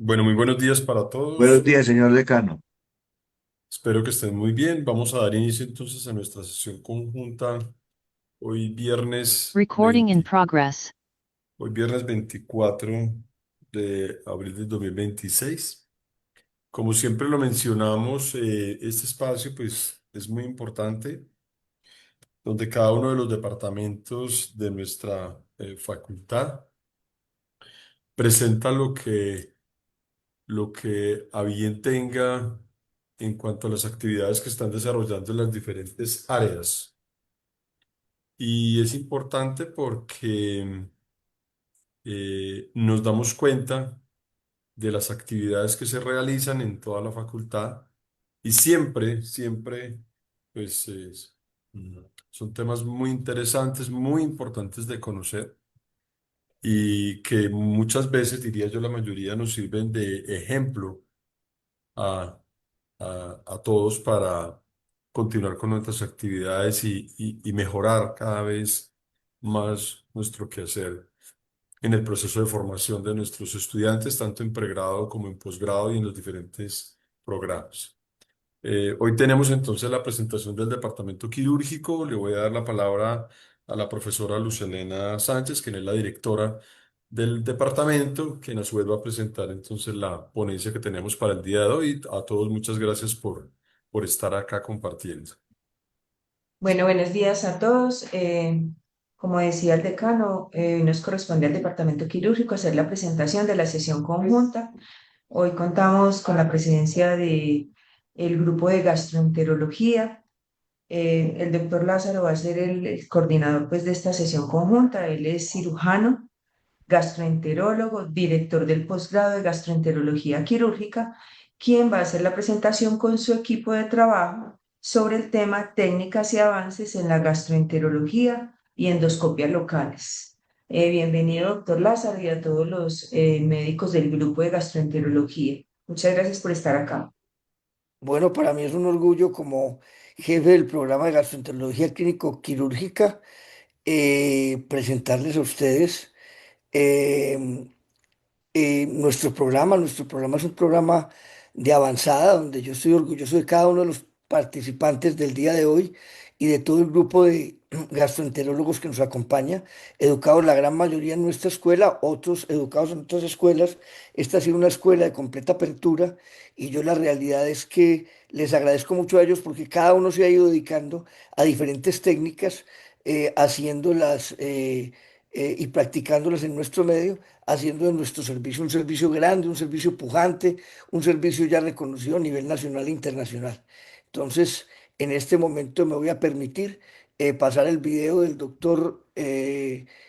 Bueno, muy buenos días para Buenos todos. días, señor decano. Espero que estén muy bien. Vamos a dar inicio entonces a nuestra sesión conjunta hoy viernes Recording in 20 progress. hoy viernes 24 de abril del 2026. Como siempre lo mencionamos, este espacio pues es muy importante, donde cada uno de los departamentos de nuestra facultad presenta lo que a bien tenga en cuanto a las actividades que están desarrollando en las diferentes áreas. Y es importante porque nos damos cuenta de las actividades que se realizan en toda la facultad y siempre, pues mm, son temas muy interesantes, muy importantes de conocer y que muchas veces, diría yo, la mayoría nos sirven de ejemplo a, a todos para continuar con nuestras actividades y mejorar cada vez más nuestro quehacer en el proceso de formación de nuestros estudiantes, tanto en pregrado como en posgrado y en los diferentes programas. Hoy tenemos entonces la presentación del departamento quirúrgico. Le voy a dar la palabra a la profesora Lucelena Sánchez, quien es la directora del departamento, quien a su vez va a presentar entonces la ponencia que tenemos para el día de hoy. A todos muchas gracias por estar acá compartiendo. Bueno, buenos días a todos. Como decía el decano, nos corresponde al departamento quirúrgico hacer la presentación de la sesión conjunta. Hoy contamos con la presencia de el grupo de gastroenterología. El doctor Lázaro va a ser el coordinador pues, de esta sesión conjunta. Él es cirujano, gastroenterólogo, director del posgrado de gastroenterología quirúrgica, quien va a hacer la presentación con su equipo de trabajo sobre el tema técnicas y avances en la gastroenterología y endoscopias locales. Bienvenido, doctor Lázaro, y a todos los médicos del grupo de gastroenterología. Muchas gracias por estar acá. Bueno, para mí es un orgullo como jefe del programa de gastroenterología clínico-quirúrgica presentarles a ustedes eh, nuestro programa es un programa de avanzada donde yo estoy orgulloso de cada uno de los participantes del día de hoy y de todo el grupo de gastroenterólogos que nos acompaña, educados la gran mayoría en nuestra escuela, otros educados en otras escuelas. Esta ha sido una escuela de completa apertura y yo la realidad es que les agradezco mucho a ellos porque cada uno se ha ido dedicando a diferentes técnicas, haciéndolas y practicándolas en nuestro medio, haciendo de nuestro servicio un servicio grande, un servicio pujante, un servicio ya reconocido a nivel nacional e internacional. Entonces, en este momento me voy a permitir pasar el video del doctor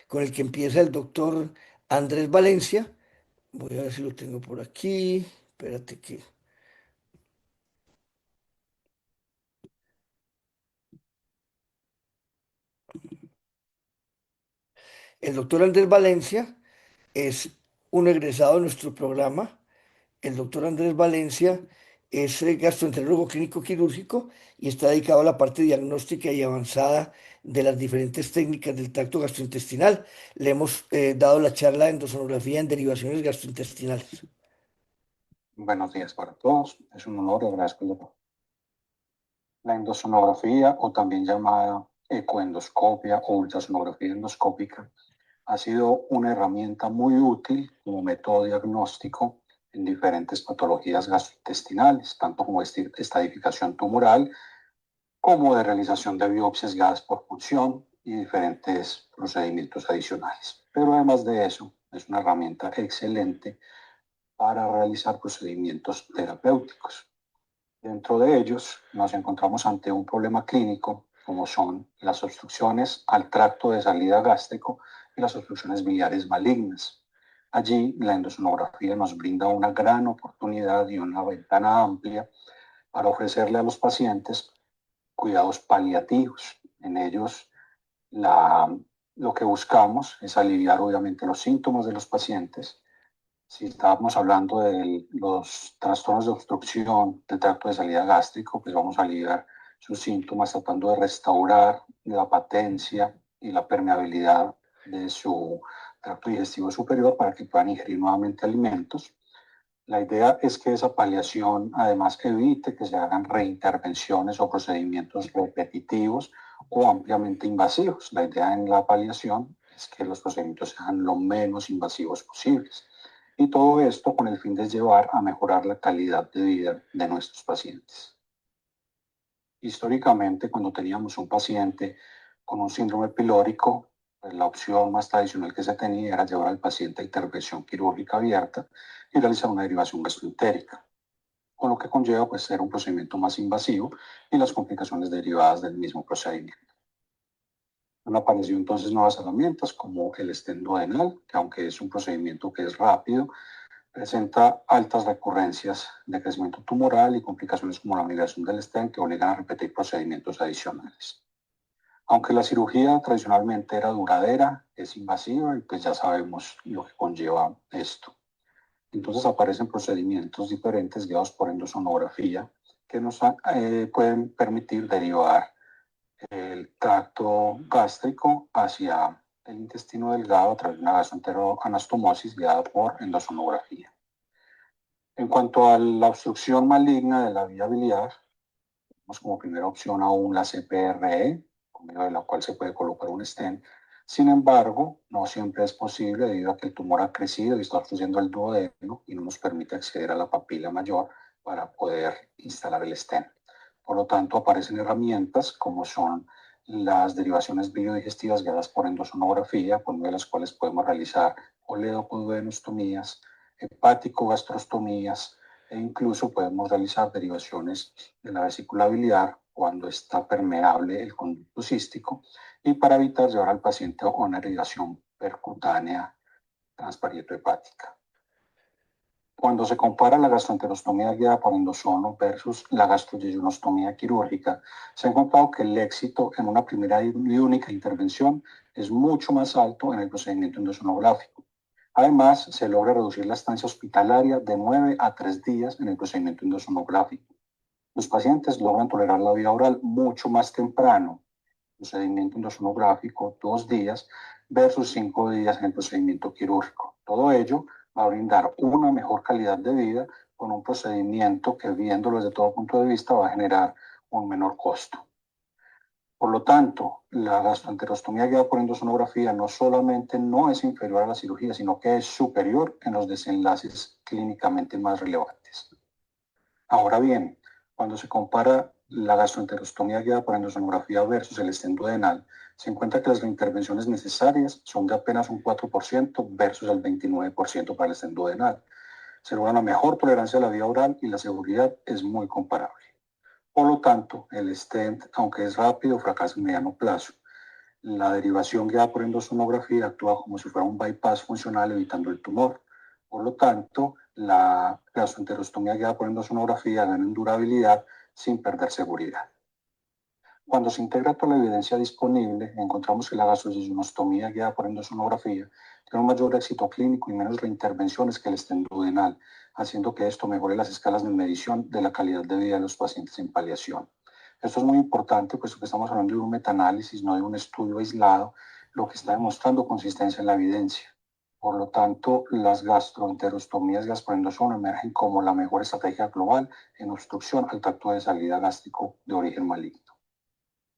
con el que empieza el doctor Andrés Valencia. Voy a ver si lo tengo por aquí. Espérate que... El doctor Andrés Valencia es un egresado de nuestro programa. El doctor Andrés Valencia es gastroenterólogo clínico quirúrgico y está dedicado a la parte diagnóstica y avanzada de las diferentes técnicas del tracto gastrointestinal. Le hemos dado la charla de endosonografía en derivaciones gastrointestinales. Buenos días para todos. Es un honor y agradezco el apoyo. La endosonografía, o también llamada ecoendoscopia o ultrasonografía endoscópica, ha sido una herramienta muy útil como método diagnóstico en diferentes patologías gastrointestinales, tanto como estadificación tumoral como de realización de biopsias guiadas por punción y diferentes procedimientos adicionales. Pero además de eso, es una herramienta excelente para realizar procedimientos terapéuticos. Dentro de ellos nos encontramos ante un problema clínico como son las obstrucciones al tracto de salida gástrico y las obstrucciones biliares malignas. Allí la endosonografía nos brinda una gran oportunidad y una ventana amplia para ofrecerle a los pacientes cuidados paliativos. En ellos la, lo que buscamos es aliviar obviamente los síntomas de los pacientes. Si estábamos hablando de los trastornos de obstrucción del tracto de salida gástrico, pues vamos a aliviar sus síntomas tratando de restaurar la patencia y la permeabilidad de su tracto digestivo superior para que puedan ingerir nuevamente alimentos. La idea es que esa paliación además evite que se hagan reintervenciones o procedimientos repetitivos o ampliamente invasivos. La idea en la paliación es que los procedimientos sean lo menos invasivos posibles. Y todo esto con el fin de llevar a mejorar la calidad de vida de nuestros pacientes. Históricamente, cuando teníamos un paciente con un síndrome pilórico, pues la opción más tradicional que se tenía era llevar al paciente a intervención quirúrgica abierta y realizar una derivación gastroentérica, con lo que conlleva pues ser un procedimiento más invasivo y las complicaciones derivadas del mismo procedimiento. Han aparecido entonces nuevas herramientas como el stent duodenal, que aunque es un procedimiento que es rápido, presenta altas recurrencias de crecimiento tumoral y complicaciones como la migración del stent que obligan a repetir procedimientos adicionales. Aunque la cirugía tradicionalmente era duradera, es invasiva y pues ya sabemos lo que conlleva esto. Entonces aparecen procedimientos diferentes guiados por endosonografía que nos pueden permitir derivar el tracto gástrico hacia el intestino delgado a través de una gastroenteroanastomosis guiada por endosonografía. En cuanto a la obstrucción maligna de la vía biliar, tenemos como primera opción aún la CPRE, por medio de la cual se puede colocar un stent. Sin embargo, no siempre es posible debido a que el tumor ha crecido y está obstruyendo el duodeno y no nos permite acceder a la papila mayor para poder instalar el stent. Por lo tanto, aparecen herramientas como son las derivaciones biodigestivas guiadas por endosonografía, por medio de las cuales podemos realizar oleoduodenostomías, hepático-gastrostomías, e incluso podemos realizar derivaciones de la vesícula biliar cuando está permeable el conducto cístico y para evitar llevar al paciente a una irrigación percutánea transparieto-hepática. Cuando se compara la gastroenterostomía guiada por endosono versus la gastroyejunostomía quirúrgica, se ha encontrado que el éxito en una primera y única intervención es mucho más alto en el procedimiento endosonográfico. Además, se logra reducir la estancia hospitalaria de 9 a 3 días en el procedimiento endosonográfico. Los pacientes logran tolerar la vía oral mucho más temprano, procedimiento endosonográfico 2 días versus 5 días en el procedimiento quirúrgico. Todo ello va a brindar una mejor calidad de vida con un procedimiento que, viéndolo desde todo punto de vista, va a generar un menor costo. Por lo tanto, la gastroenterostomía guiada por endosonografía no solamente no es inferior a la cirugía, sino que es superior en los desenlaces clínicamente más relevantes. Ahora bien, cuando se compara la gastroenterostomía guiada por endosonografía versus el stent duodenal, se encuentra que las reintervenciones necesarias son de apenas un 4% versus el 29% para el stent duodenal. Se logra una mejor tolerancia a la vía oral y la seguridad es muy comparable. Por lo tanto, el stent, aunque es rápido, fracasa en mediano plazo. La derivación guiada por endosonografía actúa como si fuera un bypass funcional evitando el tumor. Por lo tanto, la gastroenterostomía guiada por endosonografía gana en durabilidad sin perder seguridad. Cuando se integra toda la evidencia disponible, encontramos que la gastroyejunostomía guiada por endosonografía tiene un mayor éxito clínico y menos reintervenciones que el stent duodenal, haciendo que esto mejore las escalas de medición de la calidad de vida de los pacientes en paliación. Esto es muy importante, puesto que estamos hablando de un metaanálisis, no de un estudio aislado, lo que está demostrando consistencia en la evidencia. Por lo tanto, las gastroenterostomías guiadas por endosono emergen como la mejor estrategia global en obstrucción al tracto de salida gástrico de origen maligno.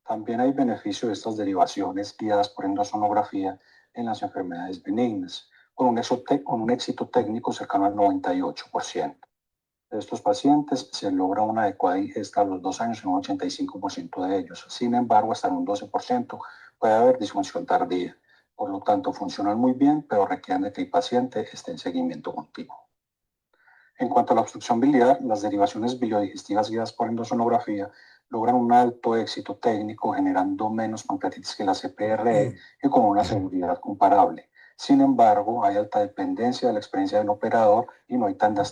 También hay beneficio de estas derivaciones guiadas por endosonografía en las enfermedades benignas, con un éxito técnico cercano al 98%. De estos pacientes se logra una adecuada ingesta a los 2 años en un 85% de ellos. Sin embargo, hasta en un 12% puede haber disfunción tardía. Por lo tanto, funcionan muy bien, pero requieren de que el paciente esté en seguimiento continuo. En cuanto a la obstrucción biliar, las derivaciones biliodigestivas guiadas por endosonografía logran un alto éxito técnico, generando menos pancreatitis que la CPRE y con una seguridad comparable. Sin embargo, hay alta dependencia de la experiencia del operador y no hay tanta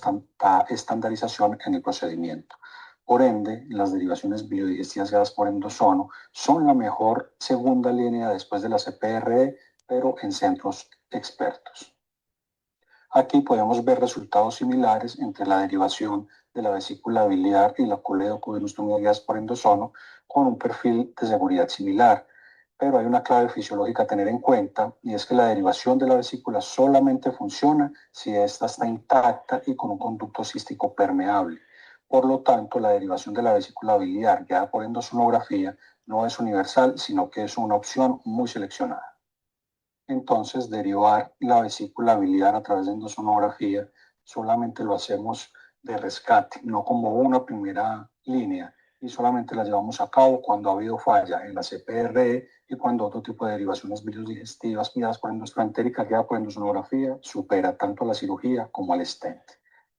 estandarización en el procedimiento. Por ende, las derivaciones biodigestivas guiadas por endosono son la mejor segunda línea después de la CPRE, pero en centros expertos. Aquí podemos ver resultados similares entre la derivación de la vesícula biliar y la coledocodenostomía guiadas por endosono con un perfil de seguridad similar, pero hay una clave fisiológica a tener en cuenta y es que la derivación de la vesícula solamente funciona si ésta está intacta y con un conducto cístico permeable. Por lo tanto, la derivación de la vesícula biliar guiada por endosonografía no es universal, sino que es una opción muy seleccionada. Entonces, derivar la vesícula biliar a través de endosonografía solamente lo hacemos de rescate, no como una primera línea, y solamente la llevamos a cabo cuando ha habido falla en la CPRE y cuando otro tipo de derivaciones biliodigestivas guiadas por endosfrentérica, guiada por endosonografía, supera tanto a la cirugía como al stent.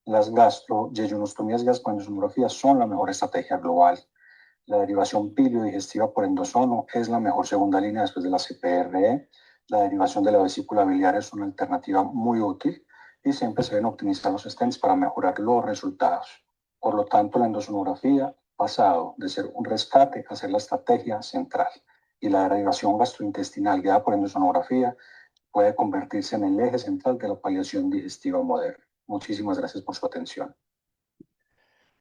Las gastroyejunostomías guiadas por endosonografía son la mejor estrategia global. La derivación biliodigestiva por endosono es la mejor segunda línea después de la CPRE. La derivación de la vesícula biliar es una alternativa muy útil y siempre se deben optimizar los stents para mejorar los resultados. Por lo tanto, la endosonografía ha pasado de ser un rescate a ser la estrategia central. Y la derivación gastrointestinal guiada por endosonografía puede convertirse en el eje central de la paliación digestiva moderna. Muchísimas gracias por su atención.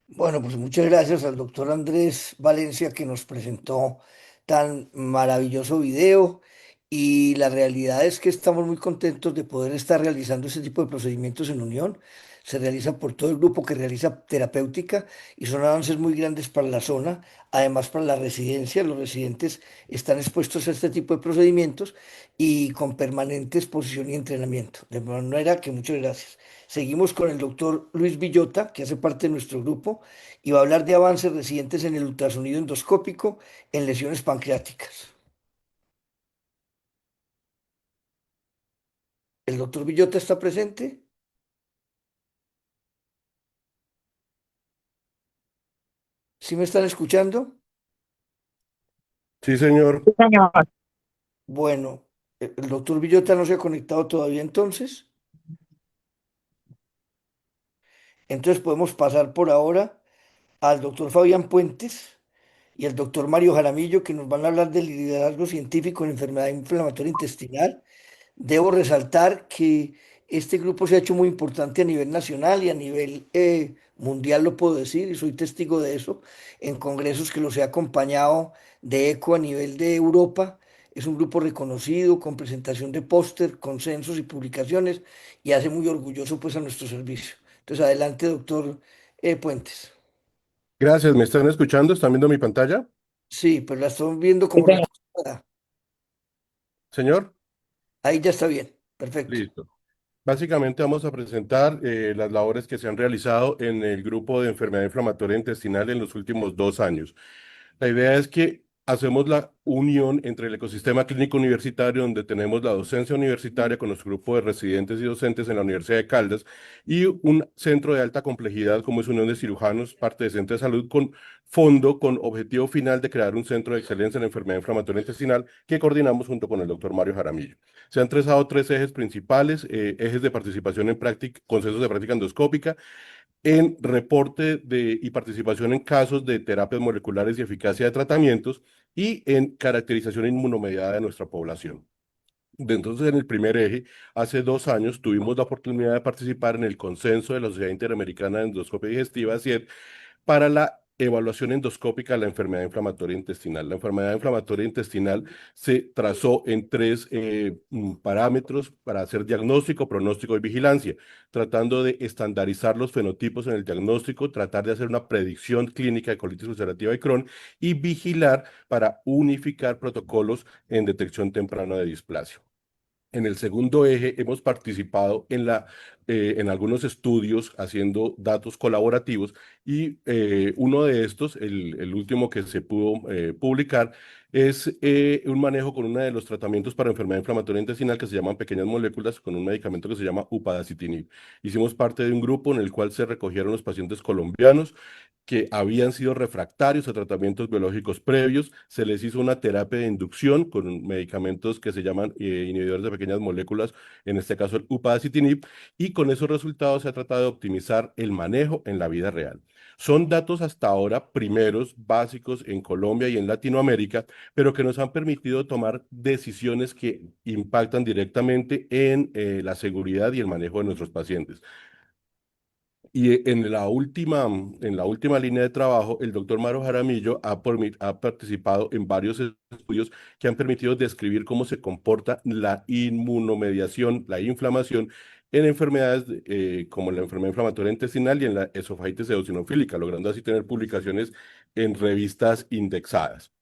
Bueno, pues muchas gracias al doctor Andrés Valencia que nos presentó tan maravilloso video y la realidad es que estamos muy contentos de poder estar realizando este tipo de procedimientos en unión. Se realiza por todo el grupo que realiza terapéutica y son avances muy grandes para la zona, además para la residencia. Los residentes están expuestos a este tipo de procedimientos y con permanente exposición y entrenamiento. De manera que muchas gracias. Seguimos con el doctor Luis Villota, que hace parte de nuestro grupo y va a hablar de avances recientes en el ultrasonido endoscópico en lesiones pancreáticas. ¿El doctor Villota está presente? ¿Sí me están escuchando? Sí, señor. Bueno, el doctor Villota no se ha conectado todavía entonces. Entonces podemos pasar por ahora al doctor Fabián Puentes y al doctor Mario Jaramillo, que nos van a hablar del liderazgo científico en enfermedad inflamatoria intestinal. Debo resaltar que este grupo se ha hecho muy importante a nivel nacional y a nivel mundial, lo puedo decir, y soy testigo de eso, en congresos que los he acompañado de ECO a nivel de Europa. Es un grupo reconocido, con presentación de póster, consensos y publicaciones, y hace muy orgulloso pues a nuestro servicio. Entonces, adelante, doctor Puentes. Gracias, ¿me están escuchando? ¿Están viendo mi pantalla? Sí, pero la estoy viendo como recortada. Señor. Ahí ya está bien, perfecto. Listo. Básicamente vamos a presentar las labores que se han realizado en el grupo de enfermedad inflamatoria intestinal en los últimos 2 años. La idea es que hacemos la unión entre el ecosistema clínico universitario, donde tenemos la docencia universitaria con nuestro grupo de residentes y docentes en la Universidad de Caldas, y un centro de alta complejidad como es Unión de Cirujanos, parte de Centro de Salud, con fondo, con objetivo final de crear un centro de excelencia en enfermedad inflamatoria intestinal que coordinamos junto con el doctor Mario Jaramillo. Se han trazado tres ejes principales, ejes de participación en práctica, consensos de práctica endoscópica, en reporte y participación en casos de terapias moleculares y eficacia de tratamientos y en caracterización inmunomediada de nuestra población. Entonces, en el primer eje, hace 2 años tuvimos la oportunidad de participar en el consenso de la Sociedad Interamericana de Endoscopia Digestiva, CIED, para la evaluación endoscópica de la enfermedad inflamatoria intestinal. La enfermedad inflamatoria intestinal se trazó en tres parámetros para hacer diagnóstico, pronóstico y vigilancia, tratando de estandarizar los fenotipos en el diagnóstico, tratar de hacer una predicción clínica de colitis ulcerativa y Crohn y vigilar para unificar protocolos en detección temprana de displasia. En el segundo eje hemos participado en algunos estudios haciendo datos colaborativos y uno de estos, el último que se pudo publicar, es un manejo con uno de los tratamientos para enfermedad inflamatoria intestinal que se llaman pequeñas moléculas con un medicamento que se llama upadacitinib. Hicimos parte de un grupo en el cual se recogieron los pacientes colombianos que habían sido refractarios a tratamientos biológicos previos, se les hizo una terapia de inducción con medicamentos que se llaman inhibidores de pequeñas moléculas, en este caso el upadacitinib, y con esos resultados se ha tratado de optimizar el manejo en la vida real. Son datos hasta ahora primeros, básicos en Colombia y en Latinoamérica, pero que nos han permitido tomar decisiones que impactan directamente en la seguridad y el manejo de nuestros pacientes. Y en la última línea de trabajo, el doctor Maro Jaramillo ha participado en varios estudios que han permitido describir cómo se comporta la inmunomediación, la inflamación en enfermedades como la enfermedad inflamatoria intestinal y en la esofagitis eosinofílica, logrando así tener publicaciones en revistas indexadas.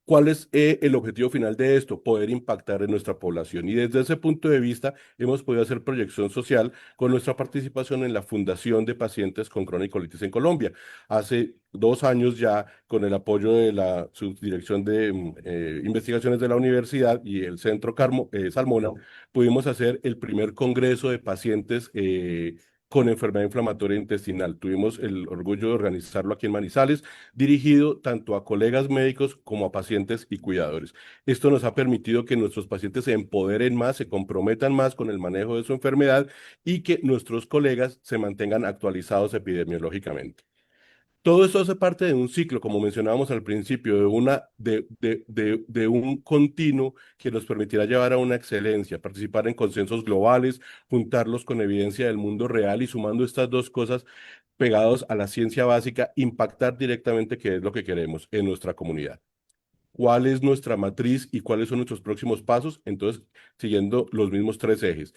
¿Cuál es el objetivo final de esto? Poder impactar en nuestra población. Y desde ese punto de vista hemos podido hacer proyección social con nuestra participación en la Fundación de Pacientes con Cronicolitis en Colombia. Hace 2 años ya, con el apoyo de la Subdirección de Investigaciones de la Universidad y el Centro Salmona, pudimos hacer el primer congreso de pacientes con enfermedad inflamatoria intestinal. Tuvimos el orgullo de organizarlo aquí en Manizales, dirigido tanto a colegas médicos como a pacientes y cuidadores. Esto nos ha permitido que nuestros pacientes se empoderen más, se comprometan más con el manejo de su enfermedad y que nuestros colegas se mantengan actualizados epidemiológicamente. Todo esto hace parte de un ciclo, como mencionábamos al principio, de un continuo que nos permitirá llevar a una excelencia, participar en consensos globales, juntarlos con evidencia del mundo real y sumando estas dos cosas pegados a la ciencia básica, impactar directamente qué es lo que queremos en nuestra comunidad. ¿Cuál es nuestra matriz y cuáles son nuestros próximos pasos? Entonces, siguiendo los mismos tres ejes.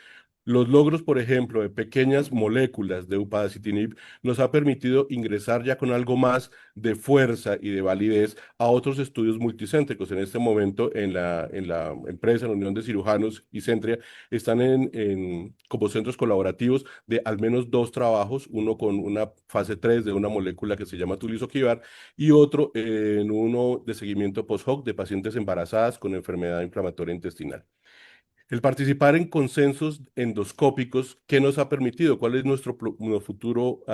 Los logros, por ejemplo, de pequeñas moléculas de upadacitinib nos ha permitido ingresar ya con algo más de fuerza y de validez a otros estudios multicéntricos. En este momento, en la empresa, en la Unión de Cirujanos y Centria, están como centros colaborativos de al menos dos trabajos, uno con una fase 3 de una molécula que se llama tulisokibart y otro en uno de seguimiento post-hoc de pacientes embarazadas con enfermedad inflamatoria intestinal. El participar en consensos endoscópicos, ¿qué nos ha permitido? ¿Cuál es nuestro futuro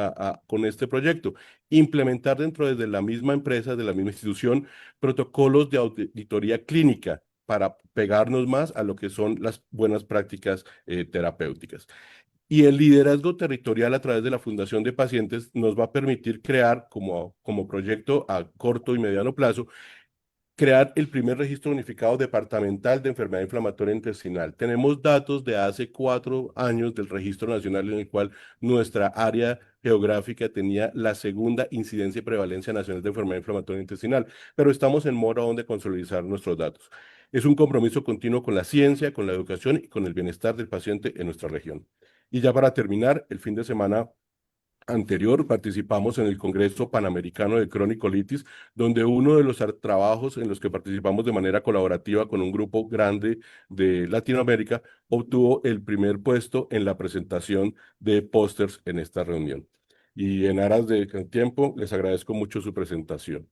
con este proyecto? Implementar dentro de la misma empresa, de la misma institución, protocolos de auditoría clínica para pegarnos más a lo que son las buenas prácticas terapéuticas. Y el liderazgo territorial a través de la Fundación de Pacientes nos va a permitir crear como proyecto a corto y mediano plazo crear el primer registro unificado departamental de enfermedad inflamatoria intestinal. Tenemos datos de hace 4 años del registro nacional en el cual nuestra área geográfica tenía la segunda incidencia y prevalencia nacional de enfermedad inflamatoria intestinal, pero estamos en mora aún de consolidar nuestros datos. Es un compromiso continuo con la ciencia, con la educación y con el bienestar del paciente en nuestra región. Y ya para terminar, el fin de semana anterior participamos en el Congreso Panamericano de Cronicolitis, donde uno de los trabajos en los que participamos de manera colaborativa con un grupo grande de Latinoamérica obtuvo el primer puesto en la presentación de pósters en esta reunión. Y en aras de tiempo, les agradezco mucho su presentación.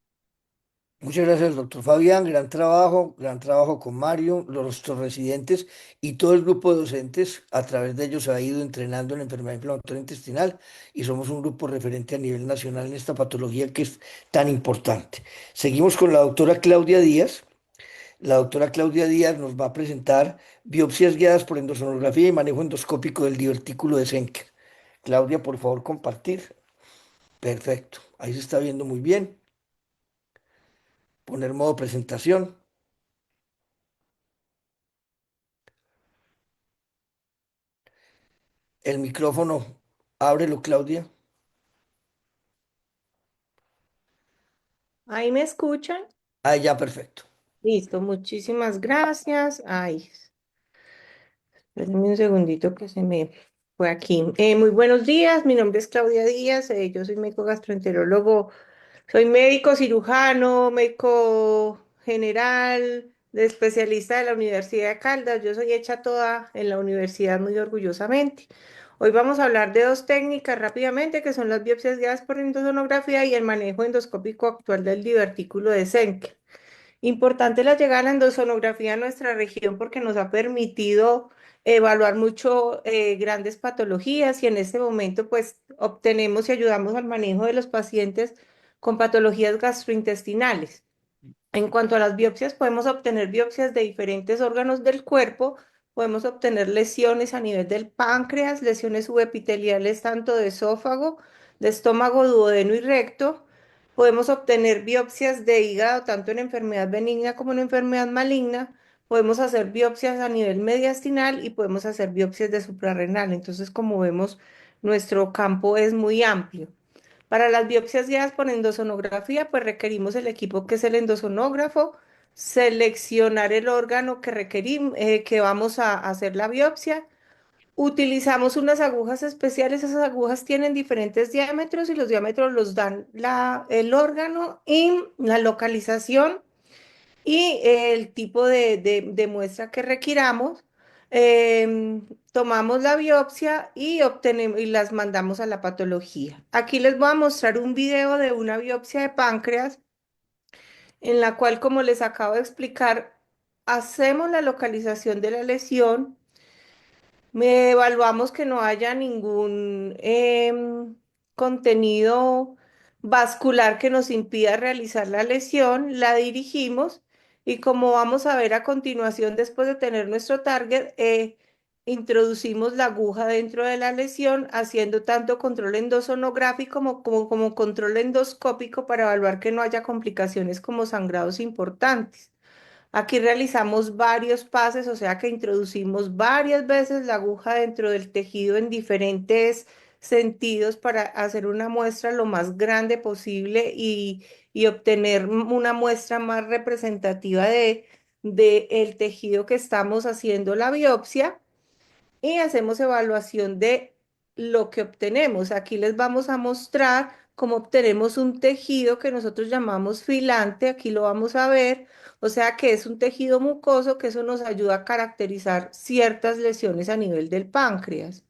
Muchas gracias, doctor Fabián. Gran trabajo con Mario, nuestros residentes y todo el grupo de docentes. A través de ellos se ha ido entrenando en la enfermedad inflamatoria intestinal y somos un grupo referente a nivel nacional en esta patología que es tan importante. Seguimos con la doctora Claudia Díaz. La doctora Claudia Díaz nos va a presentar biopsias guiadas por endosonografía y manejo endoscópico del divertículo de Schenker. Claudia, por favor, compartir. Perfecto. Ahí se está viendo muy bien. Poner modo presentación. El micrófono, ábrelo, Claudia. Ahí me escuchan. Ah, ya, perfecto. Listo, muchísimas gracias. Ay, espérenme un segundito que se me fue aquí. Muy buenos días, mi nombre es Claudia Díaz, yo soy médico gastroenterólogo, soy médico cirujano, médico general, de especialista de la Universidad de Caldas. Yo soy hecha toda en la universidad muy orgullosamente. Hoy vamos a hablar de dos técnicas rápidamente, que son las biopsias guiadas por endosonografía y el manejo endoscópico actual del divertículo de Schenker. Importante la llegada de la endosonografía a nuestra región porque nos ha permitido evaluar mucho grandes patologías y en este momento pues obtenemos y ayudamos al manejo de los pacientes con patologías gastrointestinales. En cuanto a las biopsias, podemos obtener biopsias de diferentes órganos del cuerpo, podemos obtener lesiones a nivel del páncreas, lesiones subepiteliales tanto de esófago, de estómago, duodeno y recto. Podemos obtener biopsias de hígado tanto en enfermedad benigna como en enfermedad maligna. Podemos hacer biopsias a nivel mediastinal y podemos hacer biopsias de suprarrenal. Entonces, como vemos, nuestro campo es muy amplio. Para las biopsias guiadas por endosonografía, pues requerimos el equipo que es el endosonógrafo, seleccionar el órgano que requerimos, que vamos a hacer la biopsia. Utilizamos unas agujas especiales, esas agujas tienen diferentes diámetros y los diámetros los dan el órgano y la localización y el tipo de muestra que requiramos. Tomamos la biopsia y obtenemos y las mandamos a la patología. Aquí les voy a mostrar un video de una biopsia de páncreas en la cual, como les acabo de explicar, hacemos la localización de la lesión. Evaluamos que no haya ningún contenido vascular que nos impida realizar la lesión, la dirigimos y como vamos a ver a continuación, después de tener nuestro target, introducimos la aguja dentro de la lesión, haciendo tanto control endosonográfico como control endoscópico para evaluar que no haya complicaciones como sangrados importantes. Aquí realizamos varios pases, o sea que introducimos varias veces la aguja dentro del tejido en diferentes sentidos para hacer una muestra lo más grande posible y obtener una muestra más representativa de el tejido que estamos haciendo la biopsia y hacemos evaluación de lo que obtenemos. Aquí les vamos a mostrar cómo obtenemos un tejido que nosotros llamamos filante, aquí lo vamos a ver, o sea que es un tejido mucoso que eso nos ayuda a caracterizar ciertas lesiones a nivel del páncreas.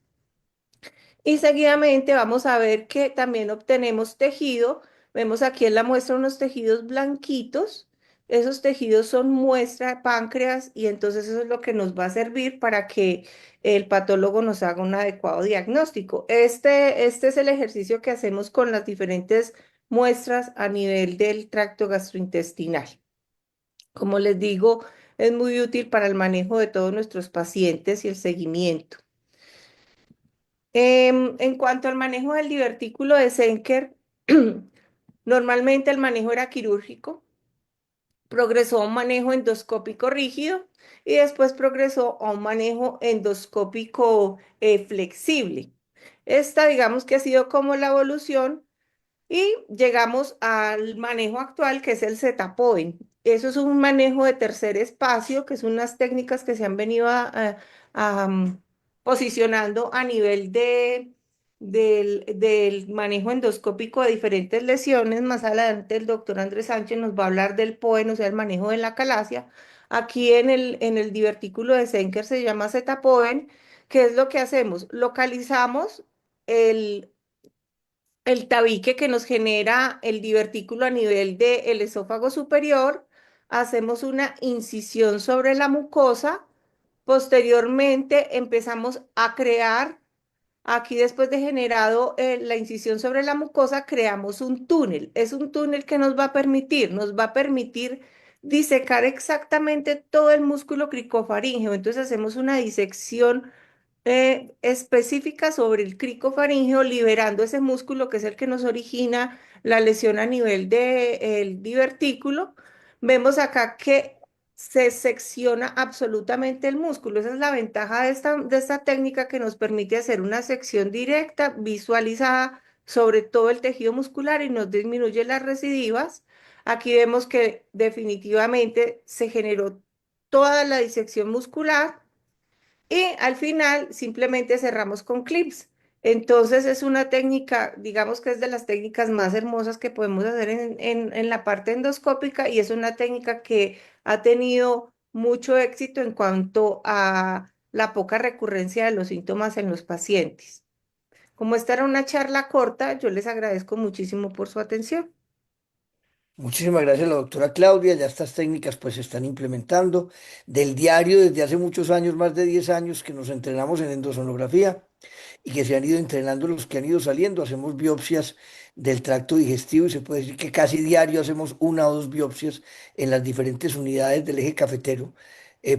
Y seguidamente vamos a ver que también obtenemos tejido. Vemos aquí en la muestra unos tejidos blanquitos. Esos tejidos son muestra de páncreas y entonces eso es lo que nos va a servir para que el patólogo nos haga un adecuado diagnóstico. Este es el ejercicio que hacemos con las diferentes muestras a nivel del tracto gastrointestinal. Como les digo, es muy útil para el manejo de todos nuestros pacientes y el seguimiento. En cuanto al manejo del divertículo de Senker, normalmente el manejo era quirúrgico, progresó a un manejo endoscópico rígido y después progresó a un manejo endoscópico flexible. Esta, digamos que ha sido como la evolución y llegamos al manejo actual, que es el Z-Point. Eso es un manejo de tercer espacio, que son unas técnicas que se han venido posicionando a nivel del manejo endoscópico de diferentes lesiones. Más adelante el doctor Andrés Sánchez nos va a hablar del POEN, o sea, el manejo de la calasia. Aquí en el divertículo de Senker se llama Z-Point. ¿Qué es lo que hacemos? Localizamos el tabique que nos genera el divertículo a nivel del esófago superior, hacemos una incisión sobre la mucosa, posteriormente empezamos a crear, aquí después de generado la incisión sobre la mucosa, creamos un túnel. Es un túnel que nos va a permitir disecar exactamente todo el músculo cricofaríngeo. Entonces hacemos una disección específica sobre el cricofaríngeo, liberando ese músculo que es el que nos origina la lesión a nivel del divertículo. Vemos acá que se secciona absolutamente el músculo. Esa es la ventaja de esta técnica que nos permite hacer una sección directa, visualizada sobre todo el tejido muscular y nos disminuye las recidivas. Aquí vemos que definitivamente se generó toda la disección muscular y al final simplemente cerramos con clips. Entonces es una técnica, digamos que es de las técnicas más hermosas que podemos hacer en la parte endoscópica y es una técnica que ha tenido mucho éxito en cuanto a la poca recurrencia de los síntomas en los pacientes. Como esta era una charla corta, yo les agradezco muchísimo por su atención. Muchísimas gracias a la doctora Claudia. Ya estas técnicas pues se están implementando del diario desde hace muchos años, más de 10 años que nos entrenamos en endosonografía y que se han ido entrenando los que han ido saliendo. Hacemos biopsias del tracto digestivo y se puede decir que casi diario hacemos una o dos biopsias en las diferentes unidades del eje cafetero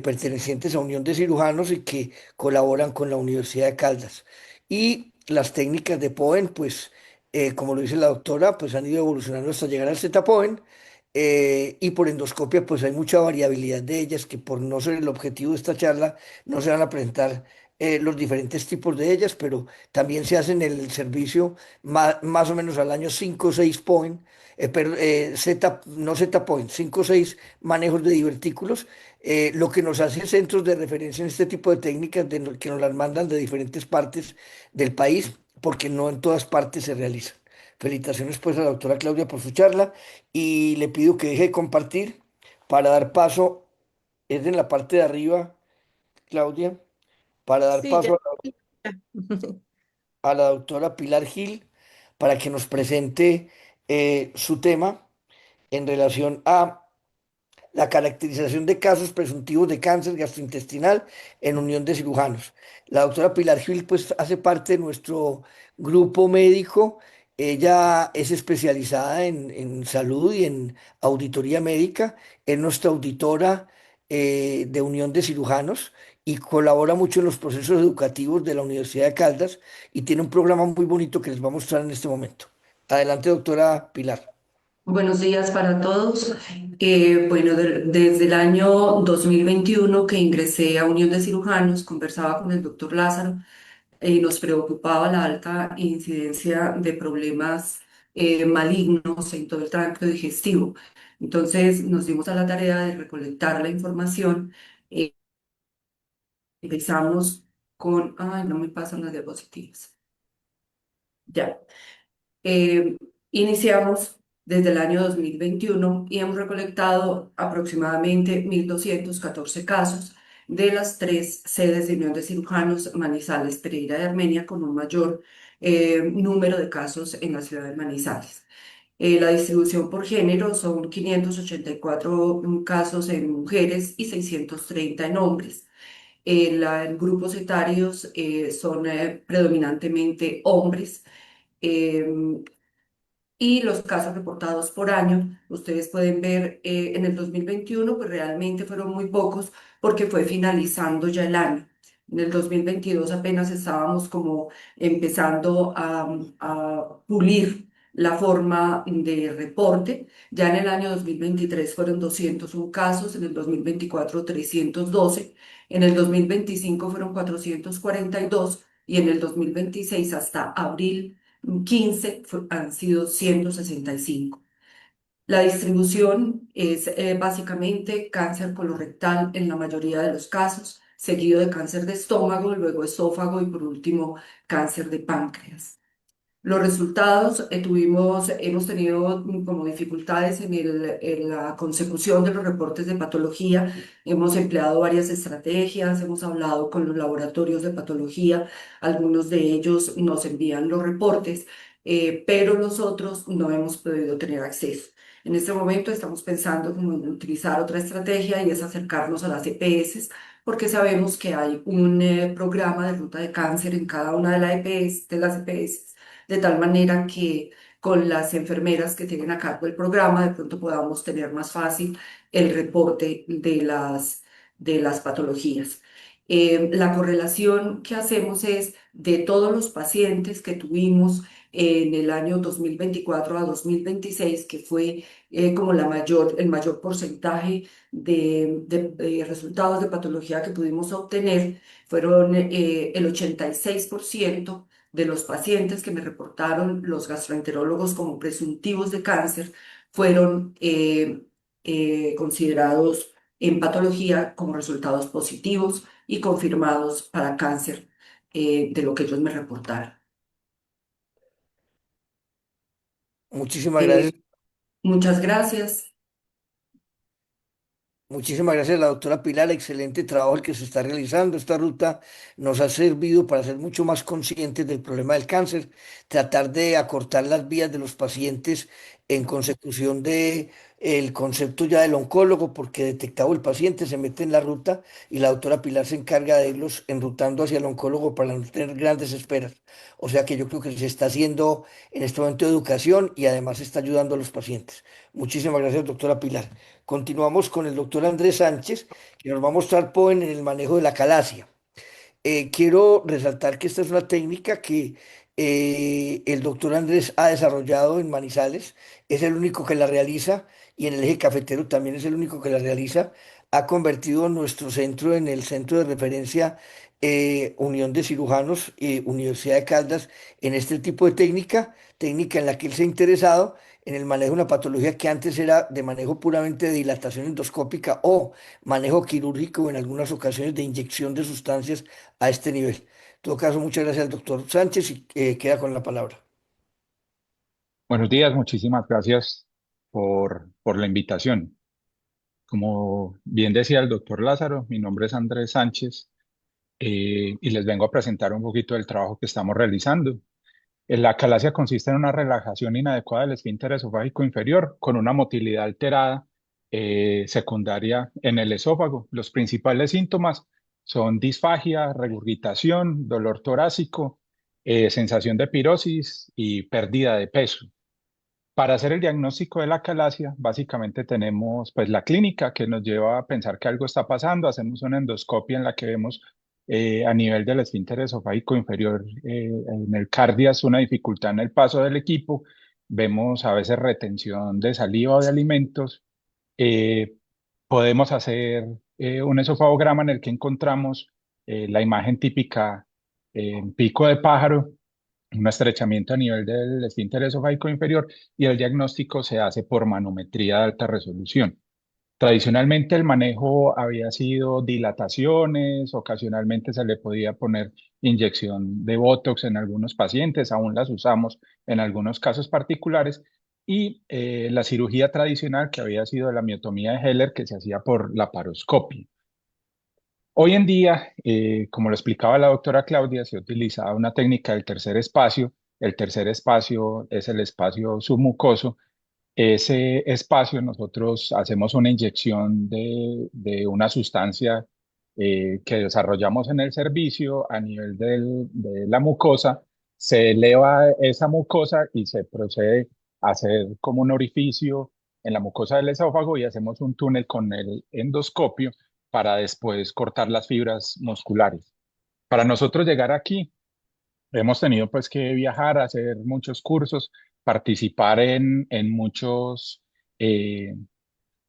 pertenecientes a Unión de Cirujanos y que colaboran con la Universidad de Caldas. Y las técnicas de POEN, pues como lo dice la doctora, pues han ido evolucionando hasta llegar al Z-POEN. Y por endoscopia, pues hay mucha variabilidad de ellas que por no ser el objetivo de esta charla, no se van a presentar los diferentes tipos de ellas, pero también se hace en el servicio más o menos al año 5 o 6 point, no Z point, 5 o 6 manejos de divertículos, lo que nos hace centros de referencia en este tipo de técnicas que nos las mandan de diferentes partes del país, porque no en todas partes se realizan. Felicitaciones pues a la doctora Claudia por su charla y le pido que deje de compartir para dar paso, es en la parte de arriba, Claudia, para dar Sí, ya. paso a la doctora Pilar Gil para que nos presente su tema en relación a la caracterización de casos presuntivos de cáncer gastrointestinal en Unión de Cirujanos. La doctora Pilar Gil pues hace parte de nuestro grupo médico. Ella es especializada en salud y en auditoría médica. Es nuestra auditora de Unión de Cirujanos y colabora mucho en los procesos educativos de la Universidad de Caldas y tiene un programa muy bonito que les va a mostrar en este momento. Adelante, doctora Pilar. Buenos días para todos. Bueno, desde el año 2021 que ingresé a Unión de Cirujanos, conversaba con el doctor Lázaro y nos preocupaba la alta incidencia de problemas malignos en todo el tracto digestivo. Entonces nos dimos a la tarea de recolectar la información. eh, Empezamos con, ay, no me pasan las diapositivas. Ya. Eh, Iniciamos desde el año 2021 y hemos recolectado aproximadamente 1.214 casos de las tres sedes de Unión de Cirujanos, Manizales, Pereira y Armenia, con un mayor número de casos en la ciudad de Manizales. La distribución por género son 584 casos en mujeres y 630 en hombres. En grupos etarios son predominantemente hombres. em, y los casos reportados por año, ustedes pueden ver en el 2021, pues realmente fueron muy pocos porque fue finalizando ya el año. En el 2022 apenas estábamos como empezando a pulir la forma de reporte. Ya en el año 2023 fueron 201 casos, en el 2024 312, en el 2025 fueron 442 y en el 2026 hasta abril 15 han sido 165. La distribución es básicamente cáncer colorectal en la mayoría de los casos, seguido de cáncer de estómago, luego esófago y por último cáncer de páncreas. Los resultados, hemos tenido como dificultades en la consecución de los reportes de patología. Hemos empleado varias estrategias, hemos hablado con los laboratorios de patología, algunos de ellos nos envían los reportes, pero los otros no hemos podido tener acceso. En este momento estamos pensando como en utilizar otra estrategia y es acercarnos a las EPS, porque sabemos que hay un programa de ruta de cáncer en cada una de, de las EPS de tal manera que con las enfermeras que tienen a cargo el programa de pronto podamos tener más fácil el reporte de las patologías. La correlación que hacemos es de todos los pacientes que tuvimos en el año 2024 a 2026, que fue como el mayor porcentaje de resultados de patología que pudimos obtener, fueron el 86% de los pacientes que me reportaron los gastroenterólogos como presuntivos de cáncer fueron considerados en patología como resultados positivos y confirmados para cáncer de lo que ellos me reportaron. Muchísimas Eh, gracias. Muchas gracias. Muchísimas gracias a la doctora Pilar, excelente trabajo el que se está realizando. Esta ruta nos ha servido para ser mucho más conscientes del problema del cáncer, tratar de acortar las vías de los pacientes en consecución de el concepto ya del oncólogo, porque detectado el paciente se mete en la ruta y la doctora Pilar se encarga de irlos enrutando hacia el oncólogo para no tener grandes esperas. O sea que yo creo que se está haciendo en este momento educación y además se está ayudando a los pacientes. Muchísimas gracias, doctora Pilar. Continuamos con el doctor Andrés Sánchez, que nos va a mostrar POEN en el manejo de la calasia. Quiero resaltar que esta es una técnica que el doctor Andrés ha desarrollado en Manizales, es el único que la realiza y en el eje cafetero también es el único que la realiza. Ha convertido nuestro centro en el centro de referencia Unión de Cirujanos y Universidad de Caldas en este tipo de técnica en la que él se ha interesado en el manejo de una patología que antes era de manejo puramente de dilatación endoscópica o manejo quirúrgico o en algunas ocasiones de inyección de sustancias a este nivel. En todo caso, muchas gracias al doctor Sánchez y queda con la palabra. Buenos días, muchísimas gracias por la invitación. Como bien decía el doctor Lázaro, mi nombre es Andrés Sánchez y les vengo a presentar un poquito del trabajo que estamos realizando. La acalasia consiste en una relajación inadecuada del esfínter esofágico inferior con una motilidad alterada secundaria en el esófago. Los principales síntomas son disfagia, regurgitación, dolor torácico, sensación de pirosis y pérdida de peso. Para hacer el diagnóstico de la acalasia, básicamente tenemos pues la clínica que nos lleva a pensar que algo está pasando. Hacemos una endoscopia en la que vemos a nivel del esfínter esofágico inferior en el cardias una dificultad en el paso del equipo. Vemos a veces retención de saliva o de alimentos. Eh, Podemos hacer un esofagograma en el que encontramos la imagen típica en pico de pájaro, un estrechamiento a nivel del esfínter esofágico inferior y el diagnóstico se hace por manometría de alta resolución. Tradicionalmente el manejo había sido dilataciones, ocasionalmente se le podía poner inyección de Botox en algunos pacientes, aún las usamos en algunos casos particulares, y la cirugía tradicional que había sido la miotomía de Heller que se hacía por laparoscopia. Hoy en día, como lo explicaba la doctora Claudia, se utiliza una técnica del tercer espacio. El tercer espacio es el espacio submucoso. Ese espacio nosotros hacemos una inyección de una sustancia que desarrollamos en el servicio a nivel de la mucosa. Se eleva esa mucosa y se procede a hacer como un orificio en la mucosa del esófago y hacemos un túnel con el endoscopio para después cortar las fibras musculares. Para nosotros llegar aquí, hemos tenido pues que viajar, hacer muchos cursos, participar en muchos eh,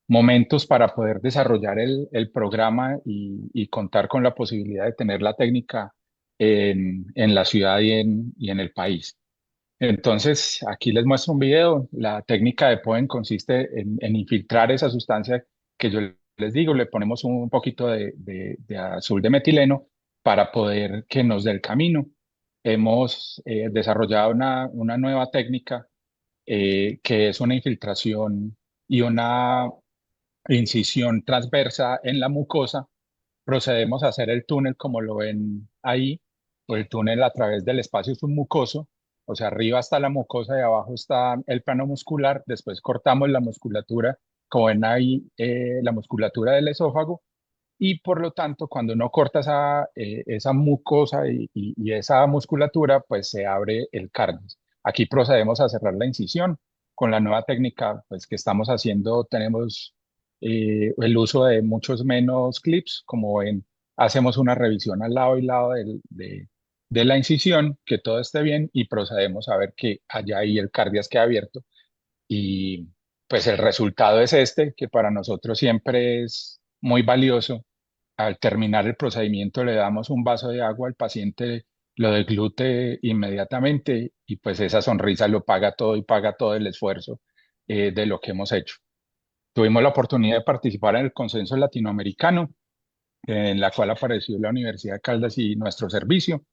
momentos para poder desarrollar el programa y contar con la posibilidad de tener la técnica en la ciudad y en el país. Entonces, aquí les muestro un video. La técnica de POEM consiste en infiltrar esa sustancia que yo les digo, le ponemos un poquito de azul de metileno para poder que nos dé el camino. Hemos desarrollado una nueva técnica que es una infiltración y una incisión transversa en la mucosa. Procedemos a hacer el túnel como lo ven ahí, o el túnel a través del espacio submucoso, o sea, arriba está la mucosa y abajo está el plano muscular, después cortamos la musculatura, como ven ahí, la musculatura del esófago, y por lo tanto, cuando uno corta esa mucosa y esa musculatura, pues se abre el carnes. Aquí procedemos a cerrar la incisión. Con la nueva técnica pues, que estamos haciendo, tenemos el uso de muchos menos clips, como ven, hacemos una revisión al lado y lado de la incisión, que todo esté bien y procedemos a ver que allá ahí el cardias queda abierto. Y pues el resultado es este, que para nosotros siempre es muy valioso. Al terminar el procedimiento le damos un vaso de agua al paciente, lo deglute inmediatamente y pues esa sonrisa lo paga todo y paga todo el esfuerzo de lo que hemos hecho. Tuvimos la oportunidad de participar en el consenso latinoamericano, en la cual apareció la Universidad de Caldas y nuestro servicio,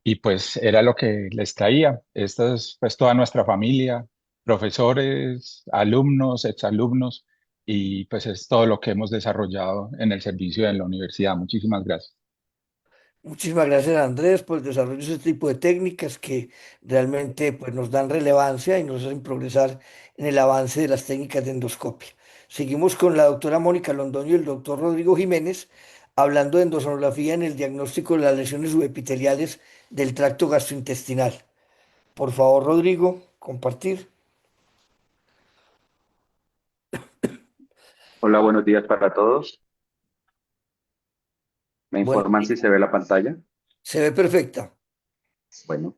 y pues era lo que les traía. Esta es pues toda nuestra familia, profesores, alumnos, exalumnos, y pues es todo lo que hemos desarrollado en el servicio de la universidad. Muchísimas gracias. Muchísimas gracias, Andrés, por el desarrollo de este tipo de técnicas que realmente pues, nos dan relevancia y nos hacen progresar en el avance de las técnicas de endoscopia. Seguimos con la doctora Mónica Londoño y el doctor Rodrigo Jiménez hablando de endosonografía en el diagnóstico de las lesiones subepiteliales del tracto gastrointestinal. Por favor, Rodrigo, compartir. Hola, buenos días para todos. ¿Me Bueno, informan si se ve la pantalla? se ve perfecta. Bueno,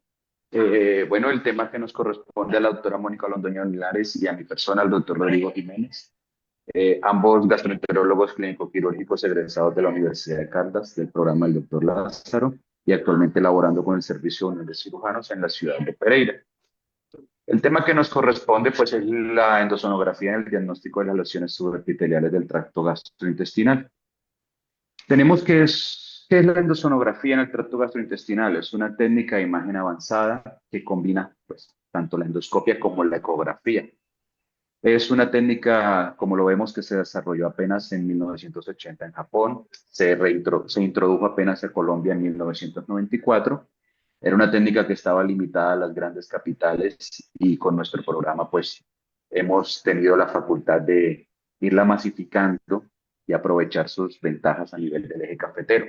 bueno, el tema que nos corresponde a la doctora Mónica Londoño Milares y a mi persona, al doctor Rodrigo Jiménez, Ambos gastroenterólogos clínico-quirúrgicos egresados de la Universidad de Caldas, del programa del doctor Lázaro, y actualmente laborando con el Servicio de Unión de Cirujanos en la ciudad de Pereira. El tema que nos corresponde, pues, es la endosonografía en el diagnóstico de las lesiones subepiteliales del tracto gastrointestinal. Tenemos ¿qué es la endosonografía en el tracto gastrointestinal? Es una técnica de imagen avanzada que combina, pues, tanto la endoscopia como la ecografía. Es una técnica, como lo vemos, que se desarrolló apenas en 1980 en Japón, se introdujo apenas a Colombia en 1994. Era una técnica que estaba limitada a las grandes capitales y con nuestro programa pues hemos tenido la facultad de irla masificando y aprovechar sus ventajas a nivel del eje cafetero.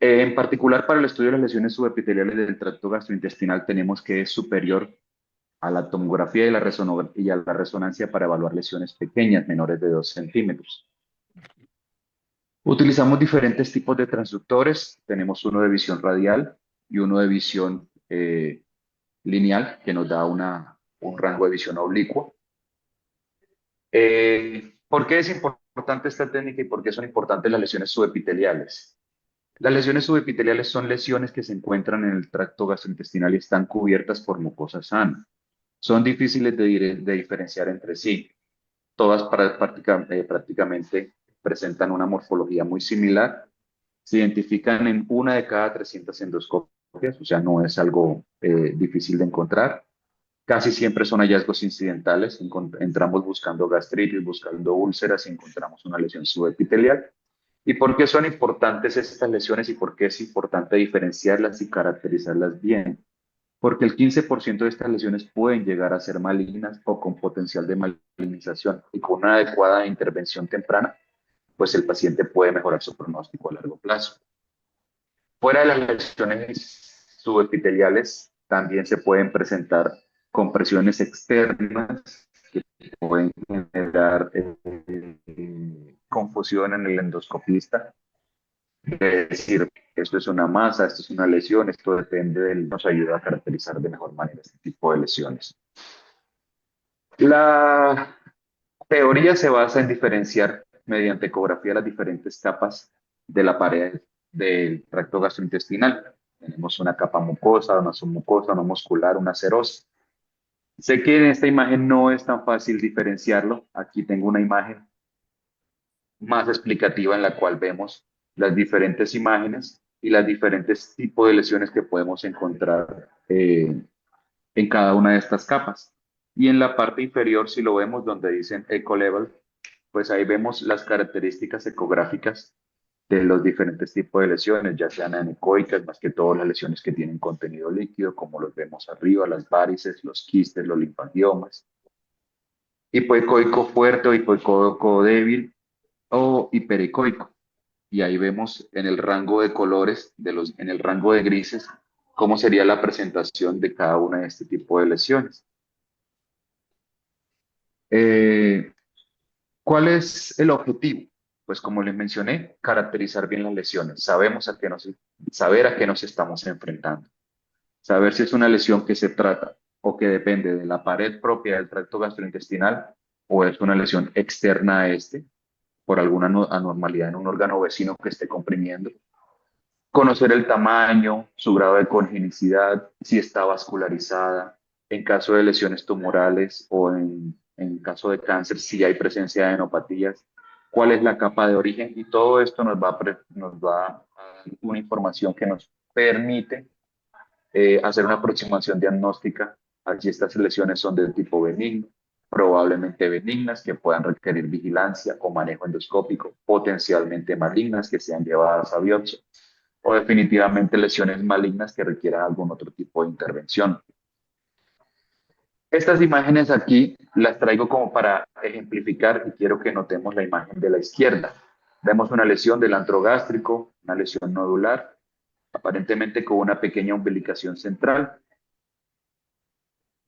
En particular para el estudio de las lesiones subepiteliales del tracto gastrointestinal tenemos que es superior a la tomografía y a la resonancia para evaluar lesiones pequeñas, menores de 2 centímetros. Utilizamos diferentes tipos de transductores. Tenemos uno de visión radial y uno de visión lineal, que nos da un rango de visión oblicuo. ¿Por qué es importante esta técnica y por qué son importantes las lesiones subepiteliales? Las lesiones subepiteliales son lesiones que se encuentran en el tracto gastrointestinal y están cubiertas por mucosa sana. Son difíciles de diferenciar entre sí. Todas prácticamente presentan una morfología muy similar. Se identifican en una de cada 300 endoscopias, o sea, no es algo difícil de encontrar. Casi siempre son hallazgos incidentales. Entramos buscando gastritis, buscando úlceras y encontramos una lesión subepitelial. ¿Y por qué son importantes estas lesiones y por qué es importante diferenciarlas y caracterizarlas bien? Porque el 15% de estas lesiones pueden llegar a ser malignas o con potencial de malignización y con una adecuada intervención temprana, pues el paciente puede mejorar su pronóstico a largo plazo. Fuera de las lesiones subepiteliales, también se pueden presentar compresiones externas que pueden generar confusión en el endoscopista. Es decir, esto es una masa, esto es una lesión, esto depende nos ayuda a caracterizar de mejor manera este tipo de lesiones. La teoría se basa en diferenciar mediante ecografía las diferentes capas de la pared del tracto gastrointestinal. Tenemos una capa mucosa, una submucosa, una muscular, una serosa. Sé que en esta imagen no es tan fácil diferenciarlo. Aquí tengo una imagen más explicativa en la cual vemos las diferentes imágenes y los diferentes tipos de lesiones que podemos encontrar en cada una de estas capas. Y en la parte inferior, si lo vemos donde dicen Eco Level, pues ahí vemos las características ecográficas de los diferentes tipos de lesiones, ya sean anecoicas, más que todo las lesiones que tienen contenido líquido, como los vemos arriba, las varices, los quistes, los linfangiomas. Hipoecoico fuerte o hipoecoico débil o hiperecoico. Y ahí vemos en el rango de colores, en el rango de grises, cómo sería la presentación de cada una de este tipo de lesiones. ¿Cuál es el objetivo? Pues como les mencioné, caracterizar bien las lesiones. Saber a qué nos estamos enfrentando. Saber si es una lesión que se trata o que depende de la pared propia del tracto gastrointestinal o es una lesión externa a este por alguna anormalidad en un órgano vecino que esté comprimiendo. Conocer el tamaño, su grado de congenicidad, si está vascularizada, en caso de lesiones tumorales o en caso de cáncer, si hay presencia de enopatías, cuál es la capa de origen y todo esto nos va a dar una información que nos permite hacer una aproximación diagnóstica a si estas lesiones son de tipo benigno, probablemente benignas que puedan requerir vigilancia o manejo endoscópico, potencialmente malignas que sean llevadas a biopsia o definitivamente lesiones malignas que requieran algún otro tipo de intervención. Estas imágenes aquí las traigo como para ejemplificar y quiero que notemos la imagen de la izquierda. Vemos una lesión del antro gástrico, una lesión nodular, aparentemente con una pequeña umbilicación central.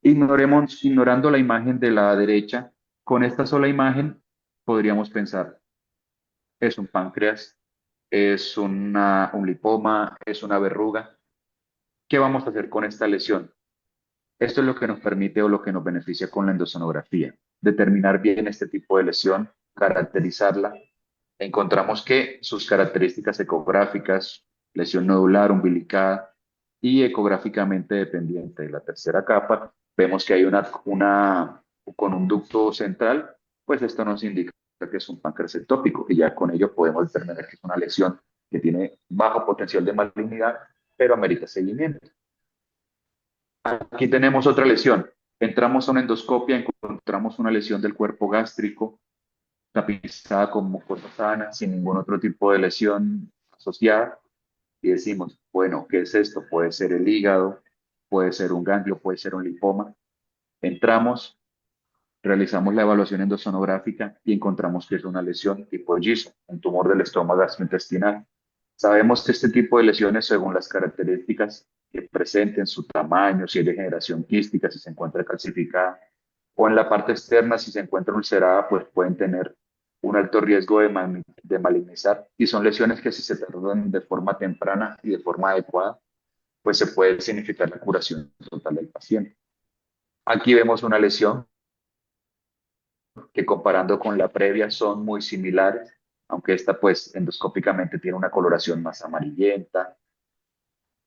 Ignorando la imagen de la derecha, con esta sola imagen podríamos pensar, es un páncreas, es un lipoma, es una verruga. ¿Qué vamos a hacer con esta lesión? Esto es lo que nos permite o lo que nos beneficia con la endosonografía. determinar bien este tipo de lesión, caracterizarla. Encontramos que sus características ecográficas, lesión nodular, umbilical y ecográficamente dependiente de la tercera capa, vemos que hay con un ducto central, pues esto nos indica que es un páncreas ectópico y ya con ello podemos determinar que es una lesión que tiene bajo potencial de malignidad, pero amerita seguimiento. Aquí tenemos otra lesión. Entramos a una endoscopia, encontramos una lesión del cuerpo gástrico, tapizada con mucosa sana, sin ningún otro tipo de lesión asociada, y decimos, bueno, ¿qué es esto? Puede ser el hígado, puede ser un ganglio, puede ser un lipoma. Entramos, realizamos la evaluación endosonográfica y encontramos que es una lesión tipo GISO, un tumor del estómago gastrointestinal. Sabemos que este tipo de lesiones, según las características que presenten, su tamaño, si es de generación quística, si se encuentra calcificada, o en la parte externa, si se encuentra ulcerada, pues pueden tener un alto riesgo de malignizar. Y son lesiones que si se tratan de forma temprana y de forma adecuada, pues se puede significar la curación total del paciente. Aquí vemos una lesión que comparando con la previa son muy similares, aunque esta pues endoscópicamente tiene una coloración más amarillenta.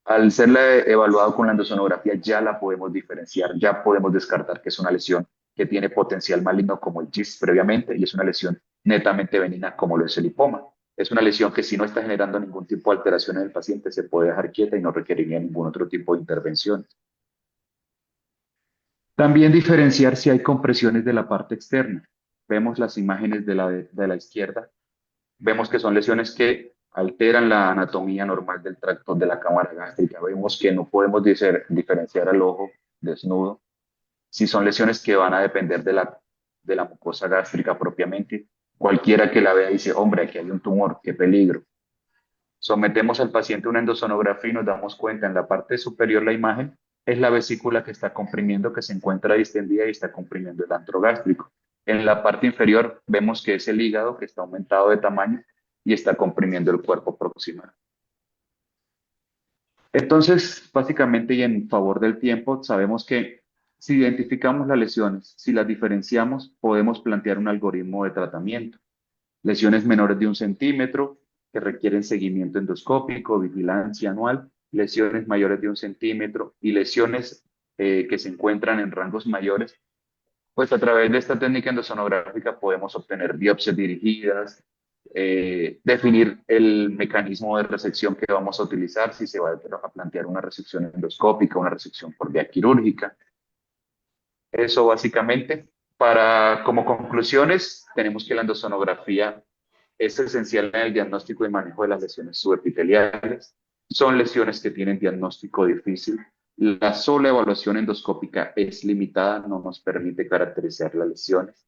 Al serla evaluado con la endosonografía ya la podemos diferenciar, ya podemos descartar que es una lesión que tiene potencial maligno como el GIST previamente y es una lesión netamente benigna como lo es el lipoma. Es una lesión que si no está generando ningún tipo de alteración en el paciente se puede dejar quieta y no requeriría ningún otro tipo de intervención. También diferenciar si hay compresiones de la parte externa. Vemos las imágenes de la izquierda. Vemos que son lesiones que alteran la anatomía normal del tracto de la cámara gástrica. Vemos que no podemos diferenciar al ojo desnudo si son lesiones que van a depender de la mucosa gástrica propiamente. Cualquiera que la vea dice, hombre, aquí hay un tumor, qué peligro. Sometemos al paciente a una endosonografía y nos damos cuenta en la parte superior la imagen es la vesícula que está comprimiendo, que se encuentra distendida y está comprimiendo el antro gástrico. En la parte inferior vemos que es el hígado que está aumentado de tamaño y está comprimiendo el cuerpo proximal. Entonces, básicamente y en favor del tiempo, sabemos que si identificamos las lesiones, si las diferenciamos, podemos plantear un algoritmo de tratamiento. Lesiones menores de 1 centímetro que requieren seguimiento endoscópico, vigilancia anual, lesiones mayores de 1 centímetro y lesiones que se encuentran en rangos mayores, pues a través de esta técnica endosonográfica podemos obtener biopsias dirigidas, definir el mecanismo de resección que vamos a utilizar, si se va a plantear una resección endoscópica, una resección por vía quirúrgica. Eso básicamente. Como conclusiones, tenemos que la endosonografía es esencial en el diagnóstico y manejo de las lesiones subepiteliales. Son lesiones que tienen diagnóstico difícil. La sola evaluación endoscópica es limitada, no nos permite caracterizar las lesiones.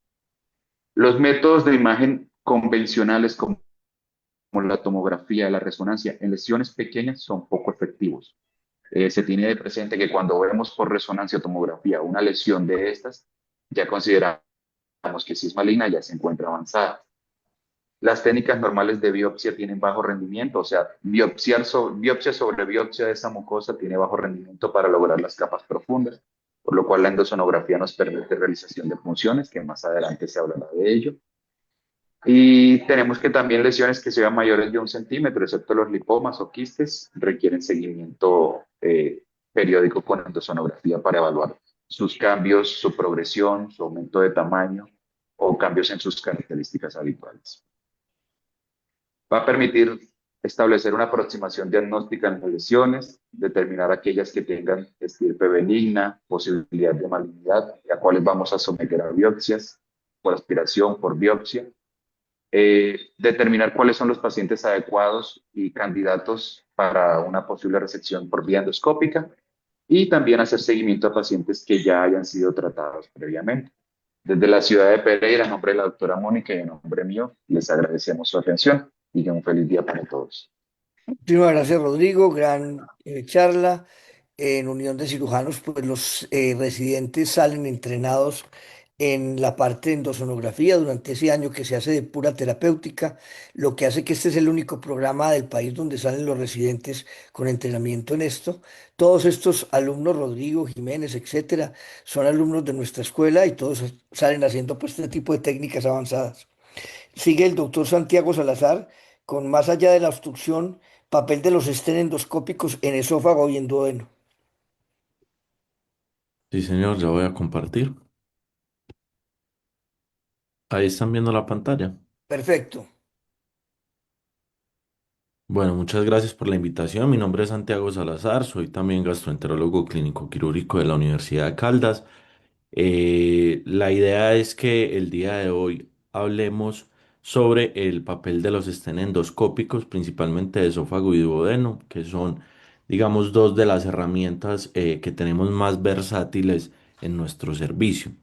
Los métodos de imagen convencionales como la tomografía, la resonancia, en lesiones pequeñas son poco efectivos. Se tiene de presente que cuando vemos por resonancia o tomografía una lesión de estas, ya consideramos que si es maligna ya se encuentra avanzada. Las técnicas normales de biopsia tienen bajo rendimiento, o sea, biopsia sobre biopsia de esa mucosa tiene bajo rendimiento para lograr las capas profundas, por lo cual la endosonografía nos permite realización de funciones, que más adelante se hablará de ello. Y tenemos que también lesiones que sean mayores de 1 centímetro, excepto los lipomas o quistes, requieren seguimiento periódico con endosonografía para evaluar sus cambios, su progresión, su aumento de tamaño o cambios en sus características habituales. Va a permitir establecer una aproximación diagnóstica en las lesiones, determinar aquellas que tengan estirpe benigna, posibilidad de malignidad, a cuales vamos a someter a biopsias, por aspiración, por biopsia, determinar cuáles son los pacientes adecuados y candidatos para una posible resección por vía endoscópica y también hacer seguimiento a pacientes que ya hayan sido tratados previamente. Desde la ciudad de Pereira, en nombre de la doctora Mónica y en nombre mío, les agradecemos su atención y que un feliz día para todos. Muchísimas gracias, Rodrigo. Gran charla. En Unión de Cirujanos, pues los residentes salen entrenados en la parte de endosonografía durante ese año que se hace de pura terapéutica, lo que hace que este es el único programa del país donde salen los residentes con entrenamiento en esto. Todos estos alumnos, Rodrigo, Jiménez, etcétera, son alumnos de nuestra escuela y todos salen haciendo pues este tipo de técnicas avanzadas. Sigue el doctor Santiago Salazar con más allá de la obstrucción, papel de los estén endoscópicos en esófago y en duodeno. Sí, señor, ya voy a compartir. Ahí están viendo la pantalla. Perfecto. Bueno, muchas gracias por la invitación. Mi nombre es Santiago Salazar, soy también gastroenterólogo clínico quirúrgico de la Universidad de Caldas. La idea es que el día de hoy hablemos sobre el papel de los estén endoscópicos, principalmente de esófago y duodeno, que son, digamos, dos de las herramientas que tenemos más versátiles en nuestro servicio.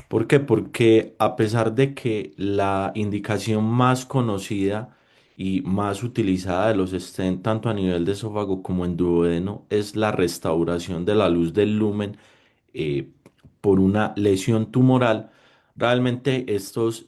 ¿Por qué? Porque a pesar de que la indicación más conocida y más utilizada de los stent, tanto a nivel de esófago como en duodeno, es la restauración de la luz del lumen eh, por una lesión tumoral, realmente estos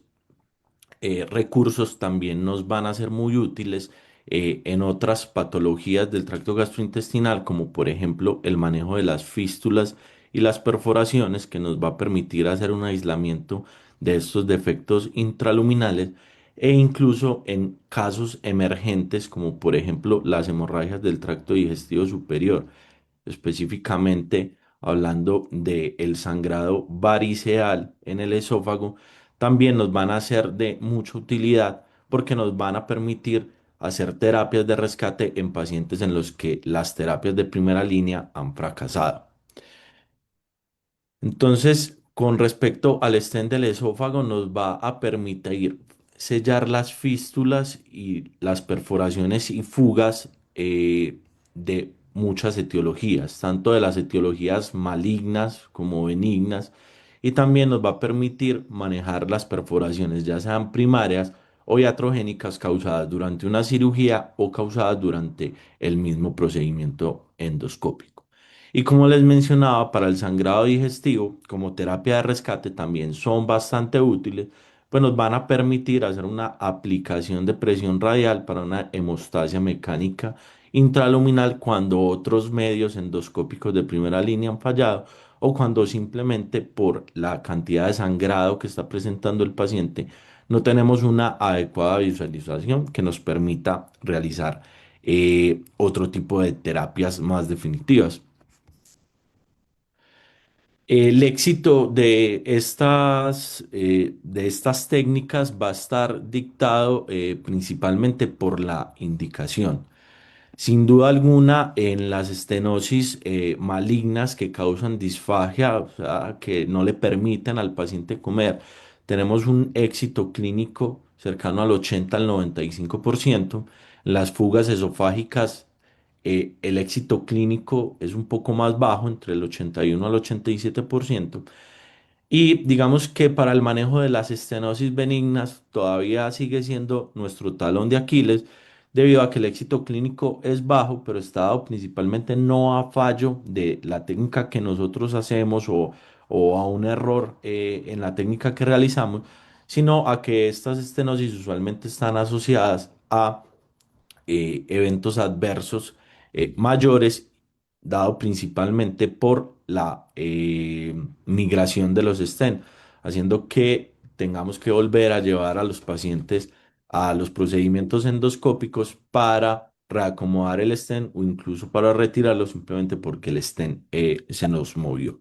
recursos también nos van a ser muy útiles en otras patologías del tracto gastrointestinal, como por ejemplo el manejo de las fístulas y las perforaciones, que nos va a permitir hacer un aislamiento de estos defectos intraluminales e incluso en casos emergentes, como por ejemplo las hemorragias del tracto digestivo superior, específicamente hablando del sangrado variceal en el esófago, también nos van a ser de mucha utilidad porque nos van a permitir hacer terapias de rescate en pacientes en los que las terapias de primera línea han fracasado. Entonces, con respecto al stent del esófago, nos va a permitir sellar las fístulas y las perforaciones y fugas de muchas etiologías, tanto de las etiologías malignas como benignas, y también nos va a permitir manejar las perforaciones, ya sean primarias o iatrogénicas causadas durante una cirugía o causadas durante el mismo procedimiento endoscópico. Y como les mencionaba, para el sangrado digestivo, como terapia de rescate, también son bastante útiles, pues nos van a permitir hacer una aplicación de presión radial para una hemostasia mecánica intraluminal cuando otros medios endoscópicos de primera línea han fallado o cuando simplemente por la cantidad de sangrado que está presentando el paciente no tenemos una adecuada visualización que nos permita realizar otro tipo de terapias más definitivas. El éxito de estas técnicas va a estar dictado principalmente por la indicación. Sin duda alguna, en las estenosis malignas que causan disfagia, o sea, que no le permiten al paciente comer, tenemos un éxito clínico cercano al 80 al 95%. Las fugas esofágicas, el éxito clínico es un poco más bajo, entre el 81 al 87%. Y digamos que para el manejo de las estenosis benignas todavía sigue siendo nuestro talón de Aquiles, debido a que el éxito clínico es bajo, pero está dado principalmente no a fallo de la técnica que nosotros hacemos o a un error en la técnica que realizamos, sino a que estas estenosis usualmente están asociadas a eventos adversos mayores, dado principalmente por la migración de los stent, haciendo que tengamos que volver a llevar a los pacientes a los procedimientos endoscópicos para reacomodar el stent o incluso para retirarlo simplemente porque el stent se nos movió.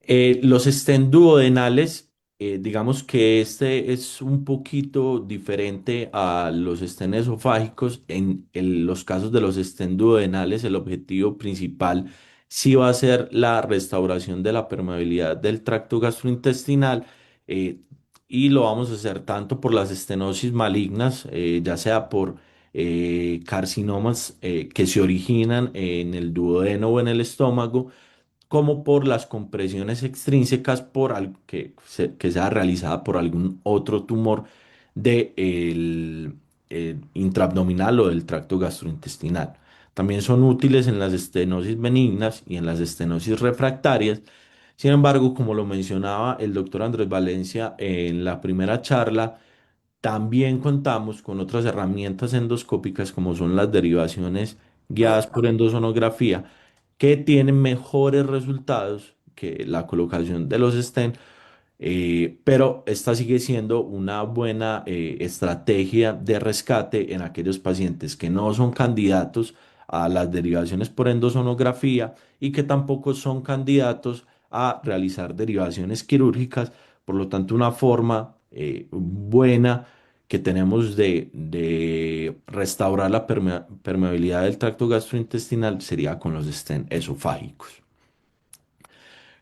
Los stent duodenales, digamos que este es un poquito diferente a los stent esofágicos. En los casos de los stent duodenales, el objetivo principal sí va a ser la restauración de la permeabilidad del tracto gastrointestinal, eh, y lo vamos a hacer tanto por las estenosis malignas, ya sea por carcinomas que se originan en el duodeno o en el estómago, como por las compresiones extrínsecas que sea realizada por algún otro tumor del intraabdominal o del tracto gastrointestinal. También son útiles en las estenosis benignas y en las estenosis refractarias. Sin embargo, como lo mencionaba el doctor Andrés Valencia en la primera charla, también contamos con otras herramientas endoscópicas como son las derivaciones guiadas por endosonografía que tienen mejores resultados que la colocación de los stent, pero esta sigue siendo una buena estrategia de rescate en aquellos pacientes que no son candidatos a las derivaciones por endosonografía y que tampoco son candidatos a realizar derivaciones quirúrgicas. Por lo tanto, una forma buena que tenemos de restaurar la permeabilidad del tracto gastrointestinal sería con los stent esofágicos.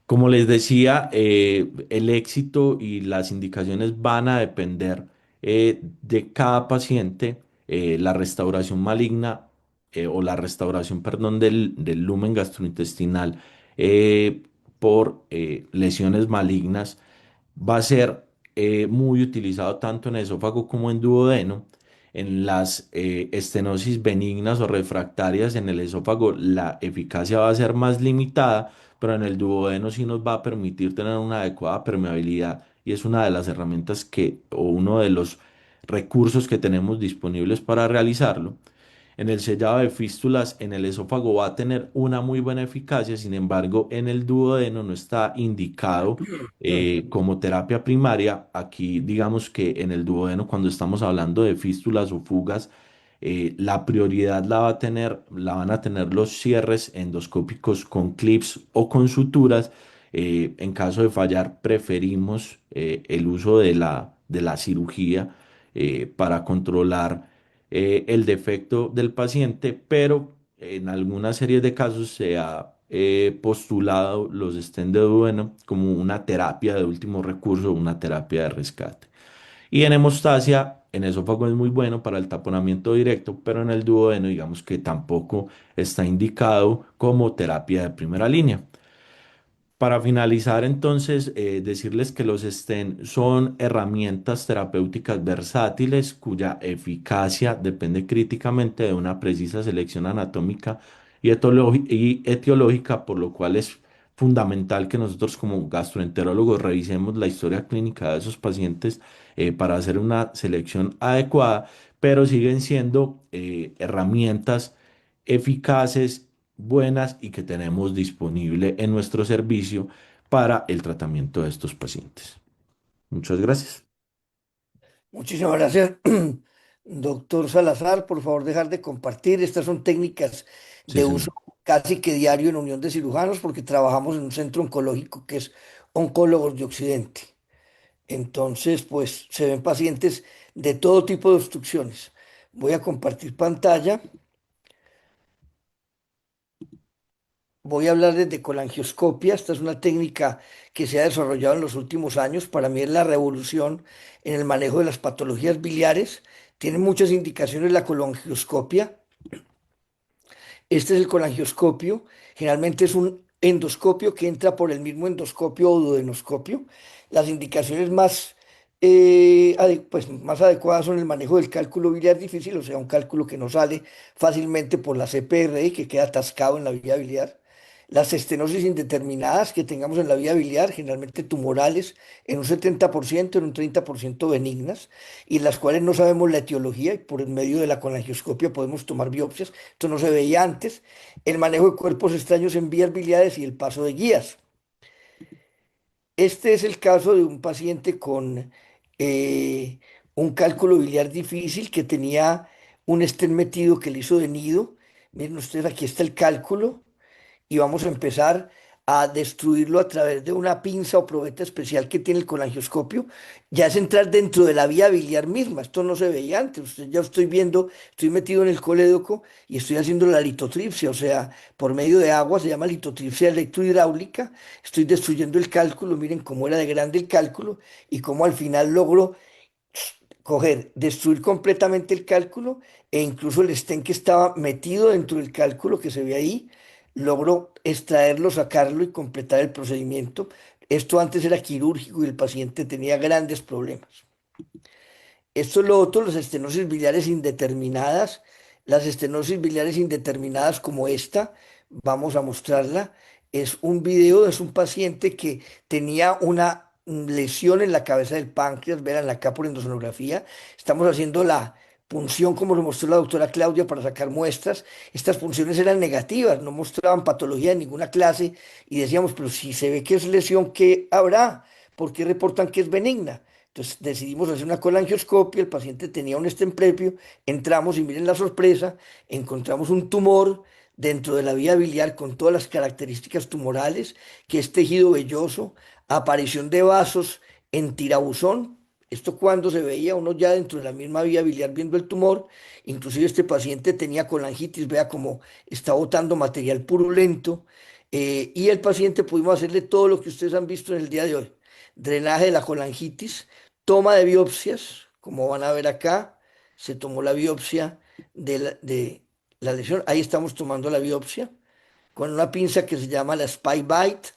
Como les decía, el éxito y las indicaciones van a depender de cada paciente. La restauración maligna o la restauración, perdón, del lumen gastrointestinal eh, por lesiones malignas va a ser muy utilizado tanto en esófago como en duodeno. En las estenosis benignas o refractarias en el esófago, la eficacia va a ser más limitada, pero en el duodeno sí nos va a permitir tener una adecuada permeabilidad y es una de las herramientas o uno de los recursos que tenemos disponibles para realizarlo. En el sellado de fístulas en el esófago va a tener una muy buena eficacia, sin embargo, en el duodeno no está indicado como terapia primaria. Aquí digamos que en el duodeno, cuando estamos hablando de fístulas o fugas, la prioridad la van a tener los cierres endoscópicos con clips o con suturas. En caso de fallar, preferimos el uso de la cirugía para controlar el defecto del paciente, pero en alguna serie de casos se ha postulado los stent de duodeno como una terapia de último recurso, una terapia de rescate. Y en hemostasia, en esófago es muy bueno para el taponamiento directo, pero en el duodeno digamos que tampoco está indicado como terapia de primera línea. Para finalizar, entonces, decirles que los stent son herramientas terapéuticas versátiles cuya eficacia depende críticamente de una precisa selección anatómica y etiológica, por lo cual es fundamental que nosotros como gastroenterólogos revisemos la historia clínica de esos pacientes para hacer una selección adecuada, pero siguen siendo herramientas eficaces, buenas y que tenemos disponible en nuestro servicio para el tratamiento de estos pacientes. Muchas gracias. Muchísimas gracias, doctor Salazar. Por favor, dejar de compartir. Estas son técnicas Sí, de señor. uso casi que diario en Unión de Cirujanos porque trabajamos en un centro oncológico que es Oncólogos de Occidente. Entonces, pues se ven pacientes de todo tipo de obstrucciones. Voy a compartir pantalla. Voy a hablarles de colangioscopia. Esta es una técnica que se ha desarrollado en los últimos años. Para mí es la revolución en el manejo de las patologías biliares. Tiene muchas indicaciones la colangioscopia. Este es el colangioscopio. Generalmente es un endoscopio que entra por el mismo endoscopio o duodenoscopio. Las indicaciones pues, más adecuadas son el manejo del cálculo biliar difícil, o sea, un cálculo que no sale fácilmente por la CPRI, que queda atascado en la vía biliar. Las estenosis indeterminadas que tengamos en la vía biliar, generalmente tumorales, en un 70%, en un 30% benignas, y las cuales no sabemos la etiología, y por el medio de la colangioscopia podemos tomar biopsias. Esto no se veía antes. El manejo de cuerpos extraños en vías biliares y el paso de guías. Este es el caso de un paciente con eh, un cálculo biliar difícil que tenía un estén metido que le hizo de nido. Miren ustedes, aquí está el cálculo y vamos a empezar a destruirlo a través de una pinza o probeta especial que tiene el colangioscopio. Ya es entrar dentro de la vía biliar misma. Esto no se veía antes. Ya estoy viendo, estoy metido en el colédoco y estoy haciendo la litotripsia, o sea, por medio de agua, se llama litotripsia electrohidráulica. Estoy destruyendo el cálculo. Miren cómo era de grande el cálculo y cómo al final logro destruir completamente el cálculo e incluso el stent que estaba metido dentro del cálculo que se ve ahí, logró extraerlo, sacarlo y completar el procedimiento. Esto antes era quirúrgico y el paciente tenía grandes problemas. Esto es lo otro, las estenosis biliares indeterminadas. las estenosis biliares indeterminadas como esta, vamos a mostrarla. Es un video, es un paciente que tenía una lesión en la cabeza del páncreas, verán acá por endosonografía. Estamos haciendo la punción como lo mostró la doctora Claudia para sacar muestras. Estas punciones eran negativas, no mostraban patología de ninguna clase y decíamos, pero si se ve que es lesión, ¿qué habrá? ¿Por qué reportan que es benigna? Entonces decidimos hacer una colangioscopia, el paciente tenía un stent previo, entramos y miren la sorpresa, encontramos un tumor dentro de la vía biliar con todas las características tumorales, que es tejido velloso, aparición de vasos en tirabuzón. Esto cuando se veía uno ya dentro de la misma vía biliar viendo el tumor, inclusive este paciente tenía colangitis, vea cómo está botando material purulento, y el paciente pudimos hacerle todo lo que ustedes han visto en el día de hoy: drenaje de la colangitis, toma de biopsias, como van a ver acá, se tomó la biopsia de la lesión, ahí estamos tomando la biopsia, con una pinza que se llama la Spy Bite,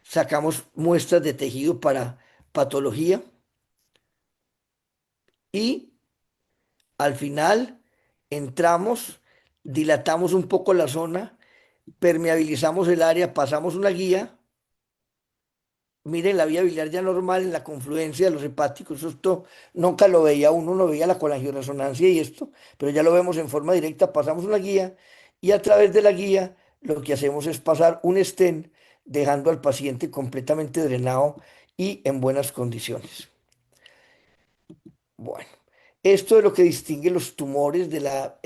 sacamos muestras de tejido para patología y al final entramos, dilatamos un poco la zona, permeabilizamos el área, pasamos una guía. Miren la vía biliar ya normal en la confluencia de los hepáticos. Esto nunca lo veía uno, no veía la colangioresonancia y esto, pero ya lo vemos en forma directa. Pasamos una guía y a través de la guía lo que hacemos es pasar un stent, dejando al paciente completamente drenado y en buenas condiciones. Bueno, esto es lo que distingue los tumores de la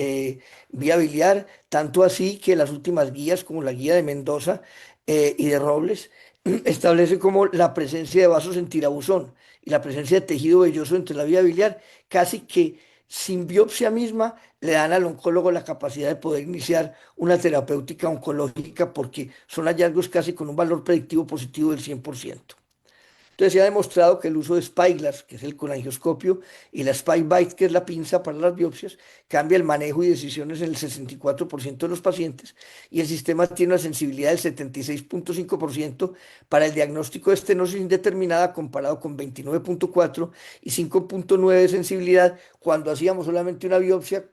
vía biliar, tanto así que las últimas guías, como la guía de Mendoza y de Robles, establece como la presencia de vasos en tirabuzón y la presencia de tejido velloso entre la vía biliar, casi que sin biopsia misma le dan al oncólogo la capacidad de poder iniciar una terapéutica oncológica porque son hallazgos casi con un valor predictivo positivo del 100%. Entonces se ha demostrado que el uso de Spyglass, que es el colangioscopio, y la SpyBite, que es la pinza para las biopsias, cambia el manejo y decisiones en el 64% de los pacientes y el sistema tiene una sensibilidad del 76,5% para el diagnóstico de estenosis indeterminada comparado con 29,4 y 5,9 de sensibilidad cuando hacíamos solamente una biopsia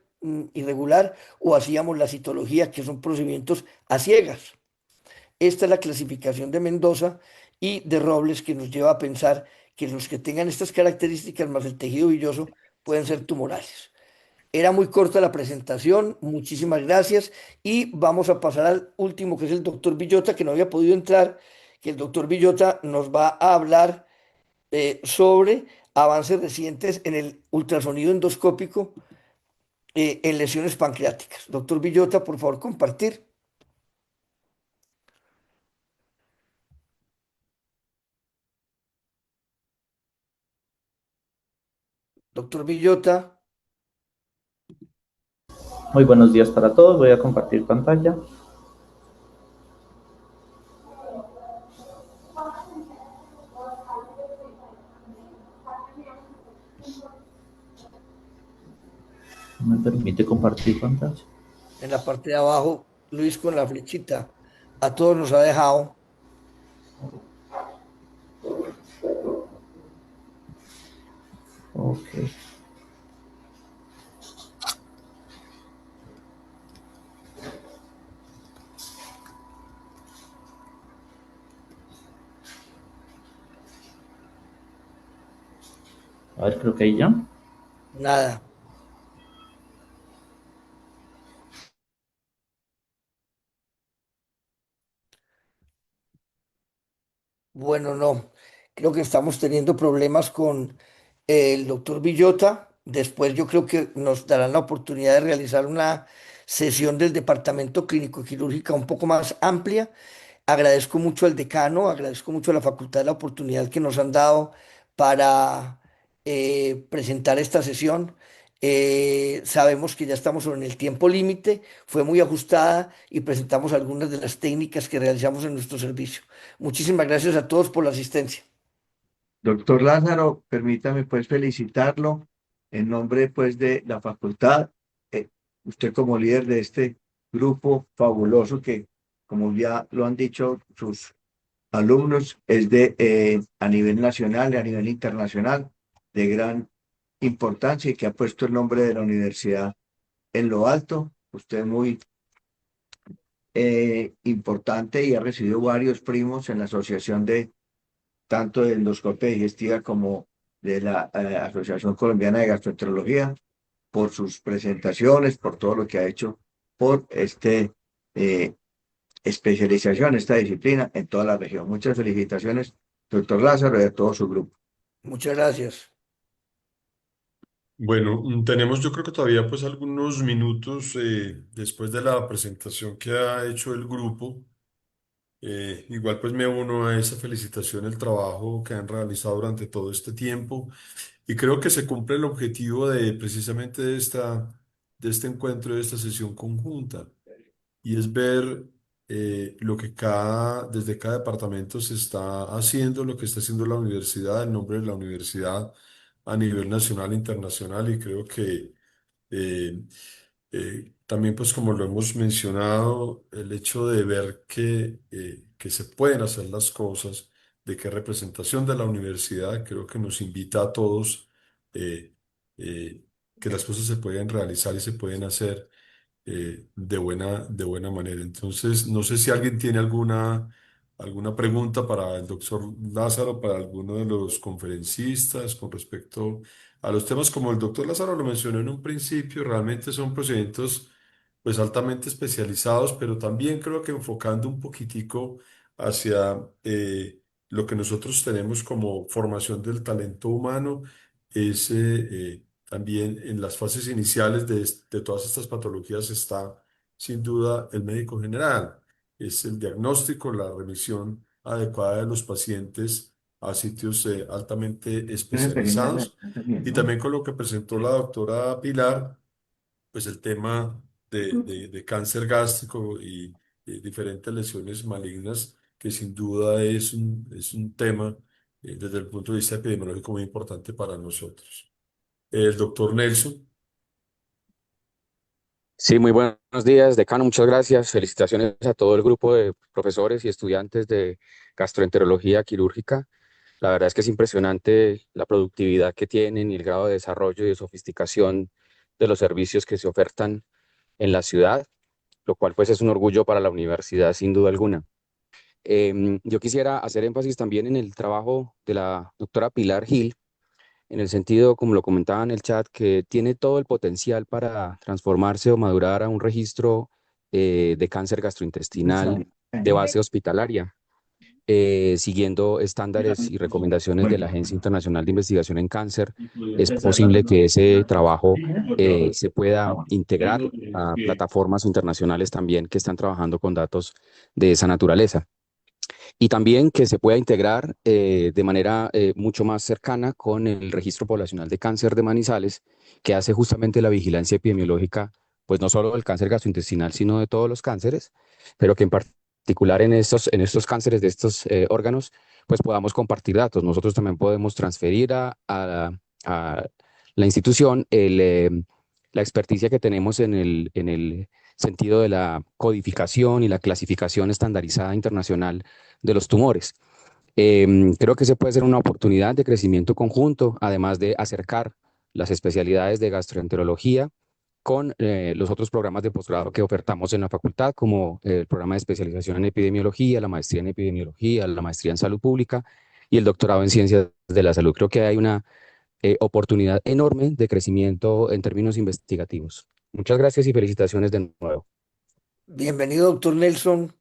irregular o hacíamos la citología, que son procedimientos a ciegas. Esta es la clasificación de Mendoza y de Robles que nos lleva a pensar que los que tengan estas características más el tejido villoso pueden ser tumorales. Era muy corta la presentación, muchísimas gracias y vamos a pasar al último que es el doctor Villota, que no había podido entrar, que el doctor Villota nos va a hablar sobre avances recientes en el ultrasonido endoscópico en lesiones pancreáticas. Doctor Villota, por favor, compartir. Doctor Villota. Muy buenos días para todos. Voy a compartir pantalla. ¿Me permite compartir pantalla? En la parte de abajo, Luis con la flechita, a todos nos ha dejado. Ok. A ver, creo que ahí ya. Nada. Bueno, no. Creo que estamos teniendo problemas con el doctor Villota. Después yo creo que nos darán la oportunidad de realizar una sesión del departamento clínico quirúrgica un poco más amplia. Agradezco mucho al decano, agradezco mucho a la facultad la oportunidad que nos han dado para presentar esta sesión. Sabemos que ya estamos sobre el tiempo límite, fue muy ajustada y presentamos algunas de las técnicas que realizamos en nuestro servicio. Muchísimas gracias a todos por la asistencia. Doctor Lázaro, permítame pues felicitarlo en nombre pues de la facultad, usted como líder de este grupo fabuloso que, como ya lo han dicho sus alumnos, es de a nivel nacional y a nivel internacional de gran importancia y que ha puesto el nombre de la universidad en lo alto. Usted es muy importante y ha recibido varios primos en la asociación de tanto de endoscopia digestiva como de la Asociación Colombiana de Gastroenterología por sus presentaciones, por todo lo que ha hecho por eh, especialización, esta disciplina en toda la región. Muchas felicitaciones, doctor Lázaro, y a todo su grupo. Muchas gracias. Bueno, tenemos yo creo que todavía pues algunos minutos después de la presentación que ha hecho el grupo. Igual pues me uno a esa felicitación, el trabajo que han realizado durante todo este tiempo y creo que se cumple el objetivo de precisamente de este encuentro, de esta sesión conjunta y es ver lo que desde cada departamento se está haciendo, lo que está haciendo la universidad, el nombre de la universidad a nivel nacional e internacional y creo que eh, también, pues como lo hemos mencionado, el hecho de ver que se pueden hacer las cosas, de qué representación de la universidad, creo que nos invita a todos eh, eh, que las cosas se pueden realizar y se pueden hacer de buena manera. Entonces, no sé si alguien tiene alguna pregunta para el doctor Lázaro, para alguno de los conferencistas con respecto a los temas como el doctor Lázaro lo mencionó en un principio, realmente son procedimientos pues altamente especializados, pero también creo que enfocando un poquitico hacia lo que nosotros tenemos como formación del talento humano, es también en las fases iniciales de todas estas patologías está sin duda el médico general. Es el diagnóstico, la remisión adecuada de los pacientes a sitios altamente especializados. Y también con lo que presentó la doctora Pilar, pues el tema de cáncer gástrico y diferentes lesiones malignas, que sin duda es un tema desde el punto de vista epidemiológico muy importante para nosotros. El doctor Nelson. Sí, muy buenos días, decano, muchas gracias. Felicitaciones a todo el grupo de profesores y estudiantes de gastroenterología quirúrgica. La verdad es que es impresionante la productividad que tienen y el grado de desarrollo y de sofisticación de los servicios que se ofertan en la ciudad, lo cual pues es un orgullo para la universidad sin duda alguna. Yo quisiera hacer énfasis también en el trabajo de la doctora Pilar Gil, en el sentido, como lo comentaba en el chat, que tiene todo el potencial para transformarse o madurar a un registro de cáncer gastrointestinal de base hospitalaria, siguiendo estándares y recomendaciones de la Agencia Internacional de Investigación en Cáncer. Es posible que ese trabajo se pueda integrar a plataformas internacionales también que están trabajando con datos de esa naturaleza y también que se pueda integrar de manera mucho más cercana con el Registro Poblacional de Cáncer de Manizales, que hace justamente la vigilancia epidemiológica, pues no solo del cáncer gastrointestinal, sino de todos los cánceres, pero que en particular en estos cánceres de estos órganos, pues podamos compartir datos. Nosotros también podemos transferir a la institución la experticia que tenemos en el sentido de la codificación y la clasificación estandarizada internacional de los tumores. Creo que se puede ser una oportunidad de crecimiento conjunto, además de acercar las especialidades de gastroenterología con los otros programas de posgrado que ofertamos en la facultad, como el programa de especialización en epidemiología, la maestría en epidemiología, la maestría en salud pública y el doctorado en ciencias de la salud. Creo que hay una oportunidad enorme de crecimiento en términos investigativos. Muchas gracias y felicitaciones de nuevo. Bienvenido, doctor Nelson,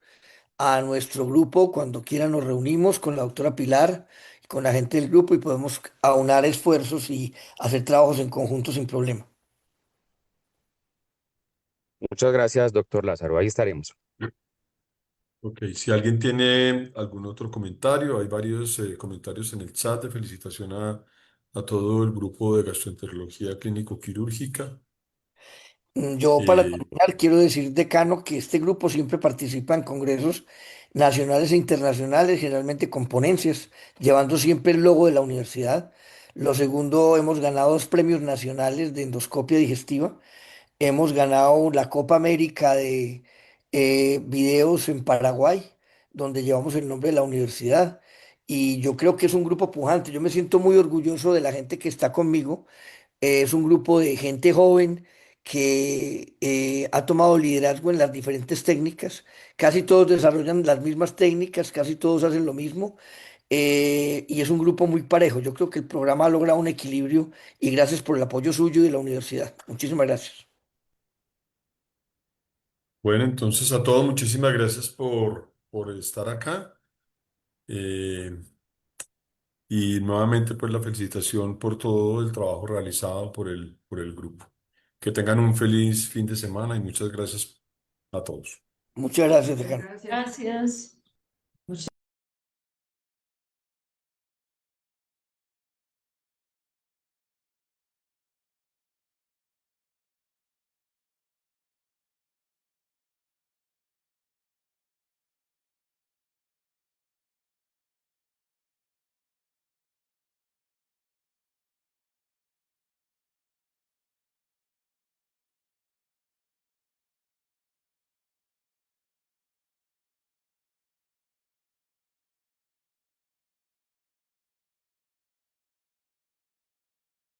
a nuestro grupo. Cuando quiera nos reunimos con la doctora Pilar y con la gente del grupo y podemos aunar esfuerzos y hacer trabajos en conjunto sin problema. Muchas gracias, doctor Lázaro. Ahí estaremos. Ok, si alguien tiene algún otro comentario, hay varios comentarios en el chat de felicitación a todo el grupo de gastroenterología clínico-quirúrgica. Yo para Eh, terminar quiero decir, decano, que este grupo siempre participa en congresos nacionales e internacionales, generalmente con ponencias, llevando siempre el logo de la universidad. Lo segundo, hemos ganado 2 premios nacionales de endoscopia digestiva. Hemos ganado la Copa América de videos en Paraguay, donde llevamos el nombre de la universidad. Y yo creo que es un grupo pujante. Yo me siento muy orgulloso de la gente que está conmigo. Es un grupo de gente joven que ha tomado liderazgo en las diferentes técnicas. Casi todos desarrollan las mismas técnicas, casi todos hacen lo mismo, y es un grupo muy parejo. Yo creo que el programa ha logrado un equilibrio y gracias por el apoyo suyo y de la universidad. Muchísimas gracias. Bueno, entonces a todos muchísimas gracias por estar acá. Y nuevamente pues la felicitación por todo el trabajo realizado por el grupo. Que tengan un feliz fin de semana y muchas gracias a todos. Muchas gracias, decano. Gracias.